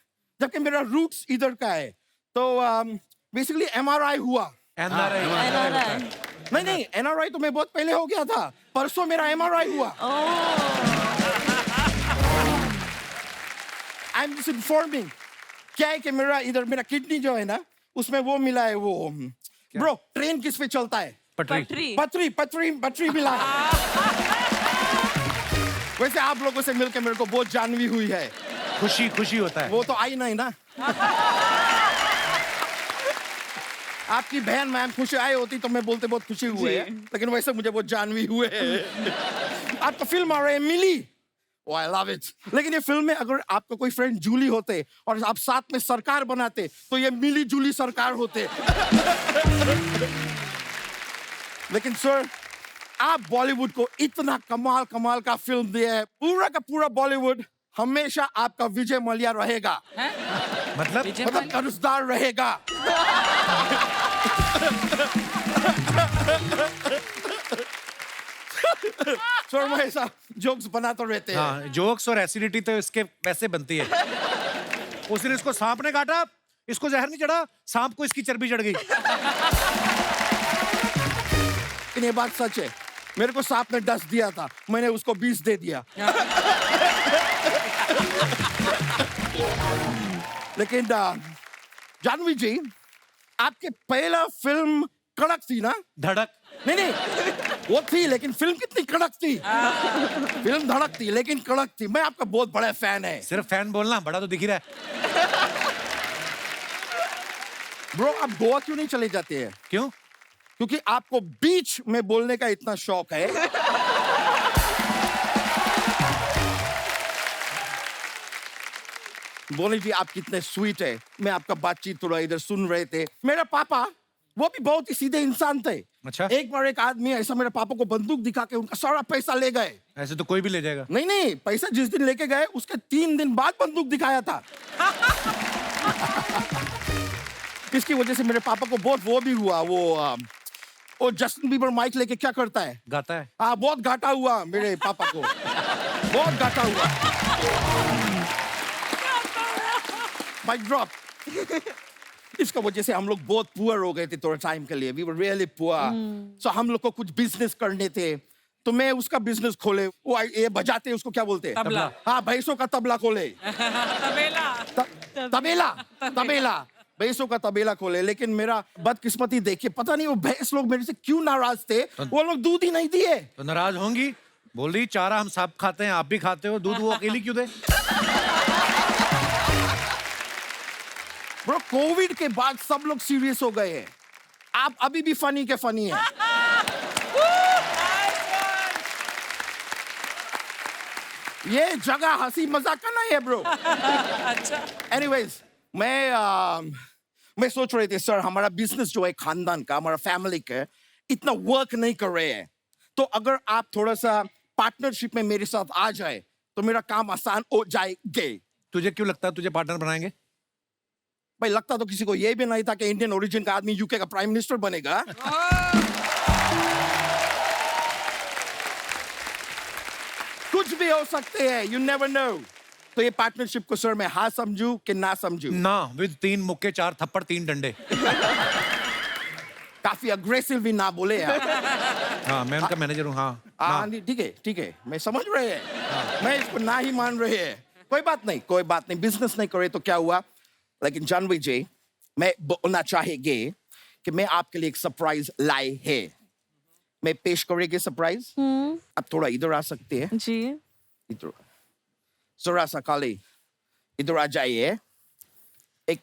जबकि मेरा रूट्स इधर का है। तो बेसिकली MRI हुआ। NRI। नहीं, NRI तो मैं बहुत पहले हो गया था, परसों मेरा MRI हुआ। I'm just informing, क्या है कि मेरा किडनी जो है ना, उसमें वो मिला है, वो ब्रो ट्रेन किस पे चलता है? पटरी। पटरी मिला है। वैसे आप लोगों से मिलकर मेरे को बहुत जानवी हुई है। खुशी होता है। वो तो आई नहीं ना। आपकी बहन मैम खुशी आई होती तो मैं बोलते बहुत खुशी हुए है, लेकिन वैसे मुझे बहुत जानवी हुए है। आपका फिल्म आ रहा है मिली। Oh, I love it. लेकिन ये फिल्म में अगर आपका कोई फ्रेंड जूली होते और आप साथ में सरकार बनाते तो ये मिली जूली सरकार होते। लेकिन सर, आप बॉलीवुड को इतना कमाल का फिल्म दिया है, पूरा का पूरा बॉलीवुड हमेशा आपका विजय मल्ल्या रहेगा। मतलब कर्जदार रहेगा। सर मैं ऐसा जोक्स बनाते रहते हैं। हाँ, जोक्स और एसिडिटी तो इसके वैसे बनती है। उस दिन इसको सांप ने काटा, इसको जहर नहीं चढ़ा, सांप को इसकी चर्बी चढ़ गई। लेकिन ये बात सच है, मेरे को सांप ने 10 दिया था, मैंने उसको 20 दे दिया। लेकिन जानवी जी, आपके पहला फिल्म कड़क थी ना? धड़क। नहीं, वो थी, लेकिन फिल्म कितनी कड़क थी। फिल्म धड़क थी लेकिन कड़क थी। मैं आपका बहुत बड़ा फैन है। सिर्फ फैन बोलना, बड़ा तो दिख ही रहा है। ब्रो, आप गोवा क्यों नहीं चले जाते हैं? क्यों? क्योंकि आपको बीच में बोलने का इतना शौक है। बोले जी आप कितने स्वीट है। मैं आपका बातचीत थोड़ा इधर सुन रहे थे। मेरा पापा वो भी बहुत ही सीधे इंसान थे। अच्छा। एक बार एक आदमी ऐसा मेरे पापा को बंदूक दिखा के उनका सारा पैसा ले गए। ऐसे तो कोई भी ले जाएगा। नहीं, पैसा जिस दिन लेके गए उसके 3 दिन बाद बंदूक दिखाया था। इसकी वजह से मेरे पापा को बहुत वो भी हुआ। वो जस्टिन बीबर माइक लेके क्या करता है? गाता है। हाँ, बहुत घाटा हुआ मेरे पापा को। बहुत घाटा हुआ। Mic drop. इसका वजह से हम लोग बहुत पुअर हो गए थे थोड़ा टाइम के लिए. We were really poor. So हम लोग को कुछ बिजनेस करने थे. तो मैं उसका बिजनेस खोले. वो ये बजाते हैं, उसको क्या बोलते हैं? तबला. हाँ, भैंसों का तबला खोले. तबेला. तबेला भैंसों का तबेला खोले. लेकिन मेरा बदकिस्मती देखिए, पता नहीं वो भैंस लोग मेरे से क्यों नाराज थे. वो लोग दूध ही नहीं दिए. तो नाराज होंगी. बोल रही चारा हम सब खाते हैं, आप भी खाते हो, दूध वो अकेली क्यों दे? ब्रो, कोविड के बाद सब लोग सीरियस हो गए हैं. आप अभी भी फनी के फनी है. ये जगह हंसी मजाक का नहीं है ब्रो. अच्छा. एनीवेज, मैं सोच रहे थे सर, हमारा बिजनेस जो है खानदान का, हमारा फैमिली का, इतना वर्क नहीं कर रहे हैं. तो अगर आप थोड़ा सा पार्टनरशिप में मेरे साथ आ जाए तो मेरा काम आसान हो जाएगा. तुझे क्यों लगता है तुझे पार्टनर बनाएंगे? भाई, लगता तो किसी को ये भी नहीं था कि इंडियन ओरिजिन का आदमी यूके का प्राइम मिनिस्टर बनेगा. कुछ भी हो सकते हैं, यू नेवर नो. तो ये पार्टनरशिप को सर मैं हाँ समझू कि ना समझू? ना, विद 3 मुक्के 4 थप्पड़ 3 डंडे. काफी अग्रेसिव भी ना बोले यार. हाँ, मैं उनका मैनेजर हूँ. हाँ, हाँ, नहीं, ठीक है, मैं समझ रहे हैं. मैं इसको ना ही मान रहे हैं. कोई बात नहीं. बिजनेस नहीं करे तो क्या हुआ. लेकिन जानवी जी, मैं बोलना चाहेंगे कि मैं आपके लिए एक सरप्राइज लाए है. मैं पेश करेंगे सरप्राइज. आप थोड़ा इधर आ सकते हैं. जी. इधर जरा सा काली इधर आ जाइए. एक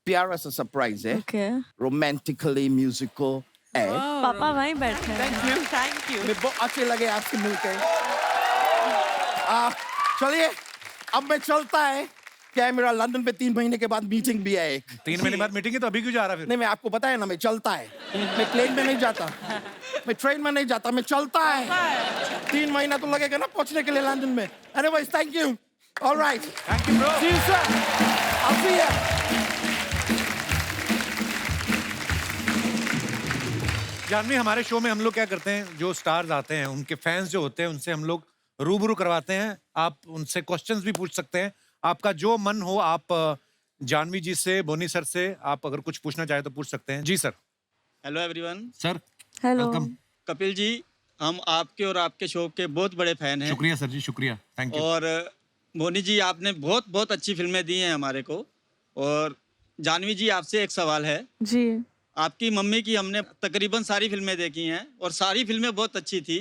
प्यारा सा सरप्राइज है. ओके. रोमांटिकली म्यूजिकल है. पापा वहीं बैठे हैं. Thank you. Thank you. मैं बहुत अच्छे लगे आपसे मिलकर. चलिए, अब मैं चलता है. क्या है, मेरा लंदन पे 3 महीने के बाद मीटिंग भी है एक. 3 महीने बाद मीटिंग है तो अभी क्यों जा रहा फिर? नहीं, मैं आपको बताया ना, मैं चलता है. मैं प्लेन में नहीं जाता, मैं ट्रेन में नहीं जाता, मैं चलता है. 3 महीना तो लगेगा ना पहुंचने के लिए लंदन में. Anyways, thank you. Alright, thank you bro. See you sir. I'll see you. Janhvi, हमारे शो में हम लोग क्या करते हैं, जो स्टार्स आते हैं उनके फैंस जो होते हैं उनसे हम लोग रूबरू करवाते हैं. आप उनसे क्वेश्चंस भी पूछ सकते हैं. आपका जो मन हो आप जानवी जी से, बोनी सर से, आप अगर कुछ पूछना चाहे तो पूछ सकते हैं. जी sir. Hello everyone. Sir, hello. Welcome. Kapil ji, हम आपके और आपके शो के बहुत बड़े फैन हैं. शुक्रिया सर जी, शुक्रिया. Thank you. और बोनी जी, आपने बहुत बहुत अच्छी फिल्में दी हैं हमारे को. और जानवी जी, आपसे एक सवाल है. जी. आपकी मम्मी की हमने तकरीबन सारी फिल्में देखी हैं और सारी फिल्में बहुत अच्छी थी.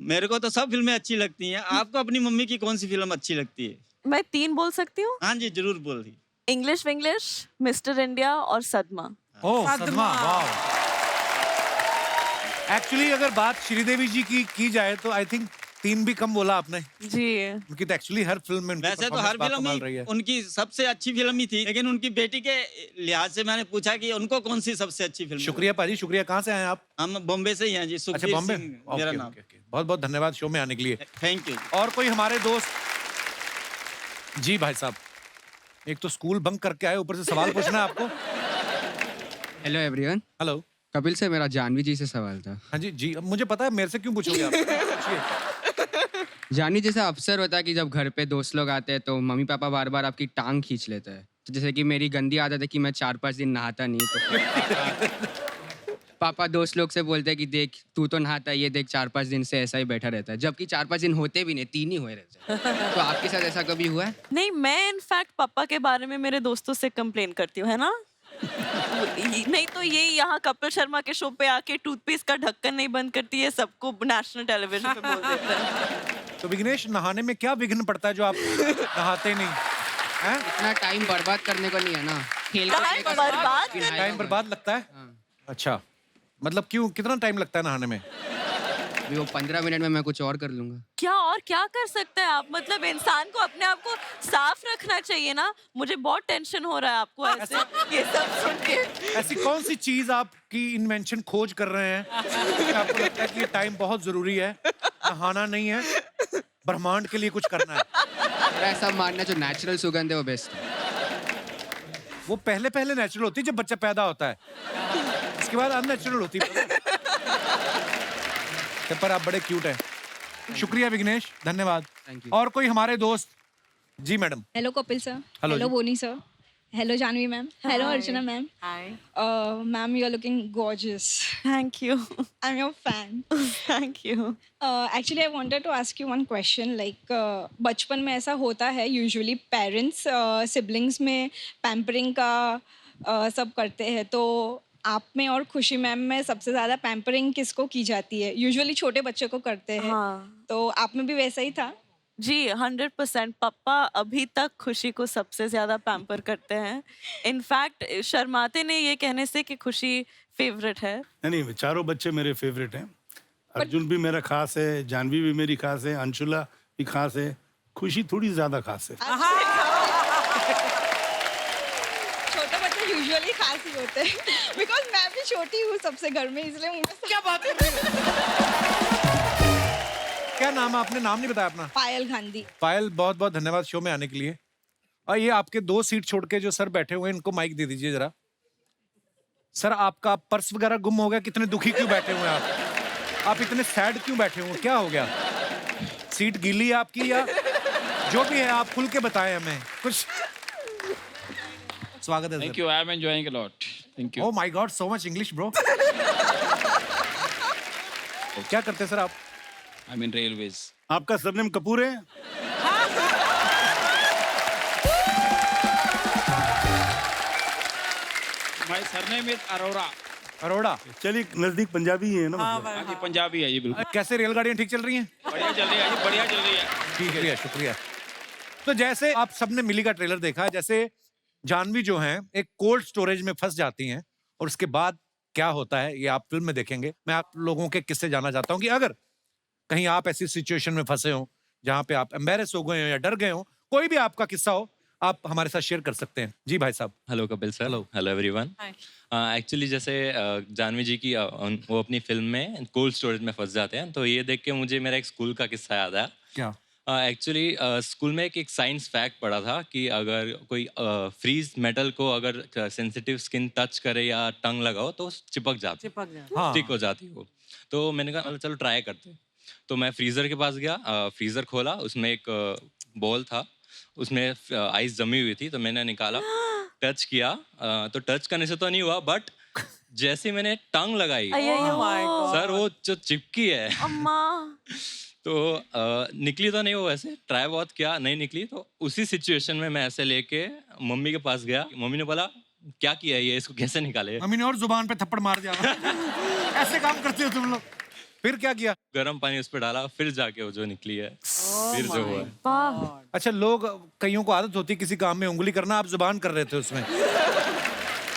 मेरे को तो सब फिल्में अच्छी लगती हैं. आपको अपनी मम्मी की कौन सी फिल्म अच्छी लगती है? मैं 3 बोल सकती हूँ. हाँ जी, जरूर बोलिए. इंग्लिश विंग्लिश, मिस्टर इंडिया और सदमा. ओह, सदमा. सदमा. वाओ. एक्चुअली अगर बात श्रीदेवी जी की जाए तो आई थिंक 3 भी कम बोला आपने. जी. उनकी तो एक्चुअली हर फिल्म में उनकी वैसे तो हर performance फिल्म कमाल रही ही है. उनकी सबसे अच्छी फिल्म ही थी, लेकिन उनकी बेटी के लिहाज से मैंने पूछा कि उनको कौन सी सबसे अच्छी फिल्म. शुक्रिया पाजी, शुक्रिया. कहाँ से आए आप? हम बॉम्बे से ही हैं जी. अच्छा, सुखबीर बॉम्बे. सिंह मेरा नाम. बहुत बहुत धन्यवाद शो में आने के लिए. Thank you. और कोई हमारे दोस्त? जी भाई साहब, एक तो स्कूल बंक करके आए, ऊपर से सवाल पूछना है आपको. Hello everyone. हेलो. कपिल से मेरा जानवी जी से सवाल था. हाँ जी जी. अब मुझे पता है, मेरे से क्यों पूछोगे आप? पूछिए. जानवी, जैसा अक्सर होता है कि जब घर पे दोस्त लोग आते हैं तो मम्मी पापा बार बार आपकी टांग खींच लेते हैं. तो जैसे कि मेरी गंदी आदत है कि मैं 4-5 दिन नहाता नहीं, तो पापा दोस्त लोग से बोलते हैं कि देख तू तो नहाता है, ये देख 4-5 दिन से ऐसा ही बैठा रहता है. जबकि 4-5 दिन होते भी नहीं, 3 ही हुए रहते हैं. तो आपके साथ ऐसा कभी हुआ है? नहीं, मैं इनफैक्ट पापा के बारे में मेरे दोस्तों से कंप्लेन करती हूँ, है ना. नहीं तो ये यहाँ कपिल शर्मा के शो पे आके टूथपेस्ट का ढक्कन नहीं बंद करती है, सबको नेशनल टेलीविजन पे बोल देता है. तो विघ्नेश, नहाने में क्या विघ्न पड़ता है जो आप नहाते नहीं हैं? इतना टाइम बर्बाद करने को नहीं है ना. खेल टाइम बर्बाद करने- टाइम बर्बाद लगता है. हाँ. अच्छा, मतलब क्यों, कितना टाइम लगता है नहाने में? अभी वो 15 मिनट में मैं कुछ और कर लूंगा. क्या और क्या कर सकते हैं आप. मतलब इंसान को अपने आप को साफ रखना चाहिए ना. मुझे बहुत टेंशन हो रहा है आपको ऐसे ये सब सुन के. ऐसी कौन सी चीज आपकी इन्वेंशन खोज कर रहे हैं कि आपको लगता है कि ये टाइम बहुत जरूरी है, नहाना नहीं है, ब्रह्मांड के लिए कुछ करना है? मेरा ऐसा मानना है जो नेचुरल सुगंध है वो बेस्ट है. वो पहले पहले नेचुरल होती है जब बच्चा पैदा होता है, उसके बाद अननेचुरल होती है. पर आप बड़े क्यूट हैं. शुक्रिया विघ्नेश, धन्यवाद. Thank you. और कोई हमारे दोस्त? जी madam. Hello Kapil sir. Hello hello जी. Boney sir. Hello, Janvi ma'am. Hello, Hi. Archana ma'am. Hi. Ma'am, you're looking gorgeous. Thank you. I'm your fan. Thank you. Actually, I wanted to ask you one question. Like, बचपन में ऐसा होता है usually parents siblings में pampering का सब करते हैं. तो आप में और खुशी मैम में सबसे ज़्यादा pampering किसको की जाती है? Usually छोटे बच्चे को करते हैं. हाँ. तो आप में भी वैसा ही था? जी 100% पापा अभी तक खुशी को सबसे ज्यादा पैम्पर करते हैं. इनफैक्ट शर्माते ने ये कहने से कि खुशी फेवरेट है. नहीं, चारों बच्चे मेरे फेवरेट हैं. अर्जुन भी मेरा खास है, जानवी भी मेरी खास है, अंशुला भी खास है, खुशी थोड़ी ज्यादा खास है. छोटे बच्चे यूजुअली खास ही होते हैं. बिकॉज मैं भी छोटी हूँ सबसे घर में, इसलिए मुझे क्या बात है? क्या नाम है? आपने नाम नहीं बताया अपना. पायल गांधी. पायल, बहुत बहुत धन्यवाद शो में आने के लिए. और ये आपके 2 सीट छोड़ के जो सर बैठे हुए हैं, इनको माइक दे दीजिए जरा. सर, आपका पर्स वगैरह गुम हो गया? कितने दुखी क्यों बैठे हुए हैं आप इतने सैड क्यों बैठे हुए? क्या हो गया? सीट गीली है आपकी या जो भी है? आप खुल के बताएं हमें कुछ. स्वागत है. Thank you. I am enjoying a lot. Thank you. Oh my God, so much English, bro. क्या करते हैं सर आप? I'm in railways. आपका सरनेम कपूर है? My surname is Arora. Arora. चलिए, नजदीक पंजाबी ही है ना. हाँ जी, पंजाबी है ये बिल्कुल. कैसे रेलगाड़ियां ठीक चल रही हैं? बढ़िया चल रही है जी, बढ़िया चल रही है. ठीक है, शुक्रिया. तो जैसे आप सबने मिली का ट्रेलर देखा, जैसे जानवी जो हैं एक कोल्ड स्टोरेज में फंस जाती हैं और उसके बाद क्या होता है ये आप फिल्म में देखेंगे. मैं आप लोगों के किस्से जानना चाहता हूं कि अगर कहीं आप ऐसी सिचुएशन में फंसे हो जहां पे आप एम्बेरस हो गए हो या डर गए हो, कोई भी आपका किस्सा हो, आप हमारे साथ शेयर कर सकते हैं. जी भाई साहब. Hello Kapil sir. Hello everyone. Actually जैसे जानवी जी की वो अपनी फिल्म में कोल्ड स्टोरेज में फंस जाते हैं, तो ये देख के मुझे मेरा एक स्कूल का किस्सा याद आया. क्या? एक्चुअली स्कूल में एक साइंस फैक्ट पढ़ा था कि अगर कोई फ्रीज मेटल को अगर सेंसिटिव स्किन टच करे या टंग लगाओ तो चिपक जाती है, स्टिक हो जाती है वो. तो मैंने कहा चलो ट्राई करते हैं. तो मैं फ्रीज़र के पास गया, फ्रीज़र खोला, उसमें एक बॉल था, उसमें आइस जमी हुई थी. तो मैंने निकाला, टच किया, तो टच करने से तो नहीं हुआ, बट जैसे मैंने टंग लगाई सर वो जो चिपकी है तो निकली तो नहीं वो. वैसे ट्राई बहुत किया, नहीं निकली. तो उसी सिचुएशन में मैं ऐसे लेके मम्मी के पास गया. मम्मी ने बोला क्या किया ये, इसको कैसे निकाले? मम्मी ने और जुबान पे थप्पड़ मार दिया. ऐसे काम करते हो तुम लोग. फिर क्या किया? गर्म पानी उस पर डाला, फिर जाके वो जो निकली है. फिर जो हुआ. अच्छा, लोग कईयों को आदत होती है किसी काम में उंगली करना, आप जुबान कर रहे थे उसमें.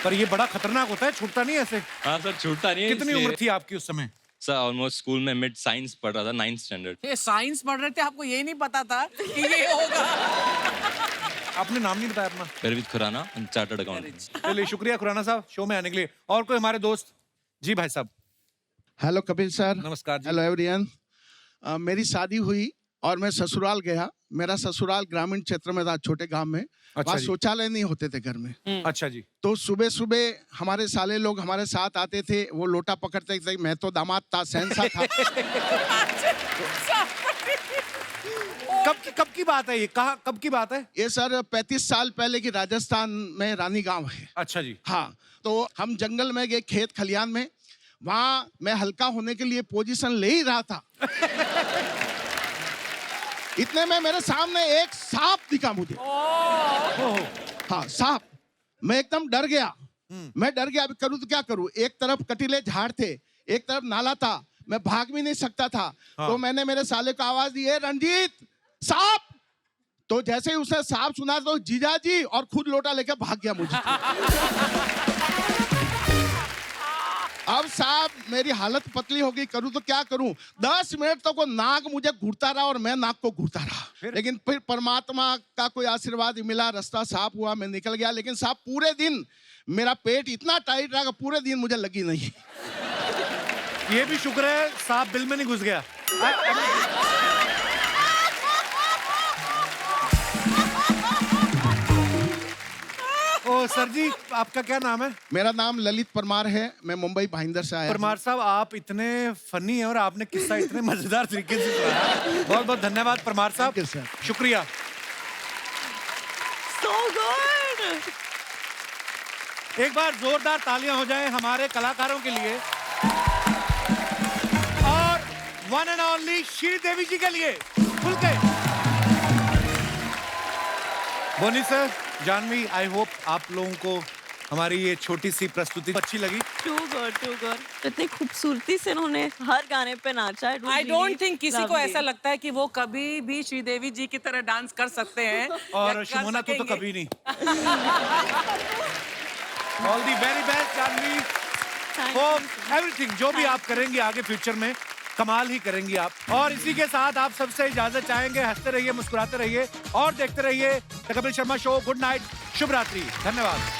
पर ये बड़ा खतरनाक होता है, छूटता नहीं ऐसे. हाँ सर, छूटता नहीं है. कितनी उम्र थी आपकी उस समय? सर ऑलमोस्ट स्कूल में मिड साइंस पढ़ रहा था, 9th स्टैंडर्ड. ये साइंस पढ़ रहे थे, आपको ये नहीं पता था कि ये होगा? आपने नाम नहीं बताया अपना? परवीत खुराना, चार्टर्ड अकाउंटेंट. चलिए, शुक्रिया खुराना साहब शो में आने के लिए. और कोई हमारे दोस्त? जी भाई साहब. Hello Kapil sir. नमस्कार जी. Hello everyone. मेरी शादी हुई और मैं ससुराल गया. मेरा ससुराल ग्रामीण क्षेत्र में था, छोटे गांव में. वहाँ शौचालय नहीं होते थे घर में. अच्छा जी. तो सुबह सुबह हमारे साले लोग हमारे साथ आते थे, वो लोटा पकड़ते थे. मैं तो दामाद था, सहनसा था. कब की बात है ये? कब की बात है ये? सर 35 साल पहले की राजस्थान में रानी गांव है. अच्छा जी. हाँ, तो हम जंगल में गए, खेत खलियान में. वहां मैं हल्का होने के लिए पोजीशन ले ही रहा था. इतने में मेरे सामने एक सांप दिखा मुझे. हाँ, सांप. मैं एकदम डर गया. मैं डर गया, अभी करूँ तो क्या करूँ. एक तरफ कटीले झाड़ थे, एक तरफ नाला था, मैं भाग भी नहीं सकता था. तो मैंने मेरे साले को आवाज दी, रंजीत सांप. तो जैसे ही उसने सांप सुना तो जीजाजी और खुद लोटा लेकर भाग गया मुझे. अब साहब मेरी हालत पतली हो गई, करूं तो क्या करूं. 10 मिनट तक वो नाग मुझे घूरता रहा और मैं नाग को घूरता रहा. लेकिन फिर परमात्मा का कोई आशीर्वाद मिला, रास्ता साफ हुआ, मैं निकल गया. लेकिन साहब पूरे दिन मेरा पेट इतना टाइट रहा कि पूरे दिन मुझे लगी नहीं. ये भी शुक्र है सांप बिल में नहीं घुस गया. ओ सर जी, आपका क्या नाम है? मेरा नाम ललित परमार है, मैं मुंबई भाईंदर से आया. परमार साहब, आप इतने फनी हैं और आपने किस्सा इतने मजेदार तरीके से सुनाया. बहुत बहुत धन्यवाद परमार साहब. शुक्रिया. So good. एक बार जोरदार तालियां हो जाएं हमारे कलाकारों के लिए और वन एंड ओनली श्रीदेवी जी के लिए खुल के। बोनी सर, जानवी, आई होप आप लोगों को हमारी ये छोटी सी प्रस्तुति अच्छी लगी। Too good. इतनी खूबसूरती से उन्होंने हर गाने पे नाचा। आई डोंट थिंक किसी को ऐसा लगता है कि वो कभी भी श्रीदेवी जी की तरह डांस कर सकते हैं। और शिमोना को तो कभी नहीं। All the very best Janhvi for everything. जो भी आप करेंगी आगे फ्यूचर में कमाल ही करेंगी आप। और इसी के साथ आप सबसे इजाजत चाहेंगे। हंसते रहिए, मुस्कुराते रहिए और देखते रहिए the Kapil Sharma show. Good night, शुभ रात्रि, धन्यवाद।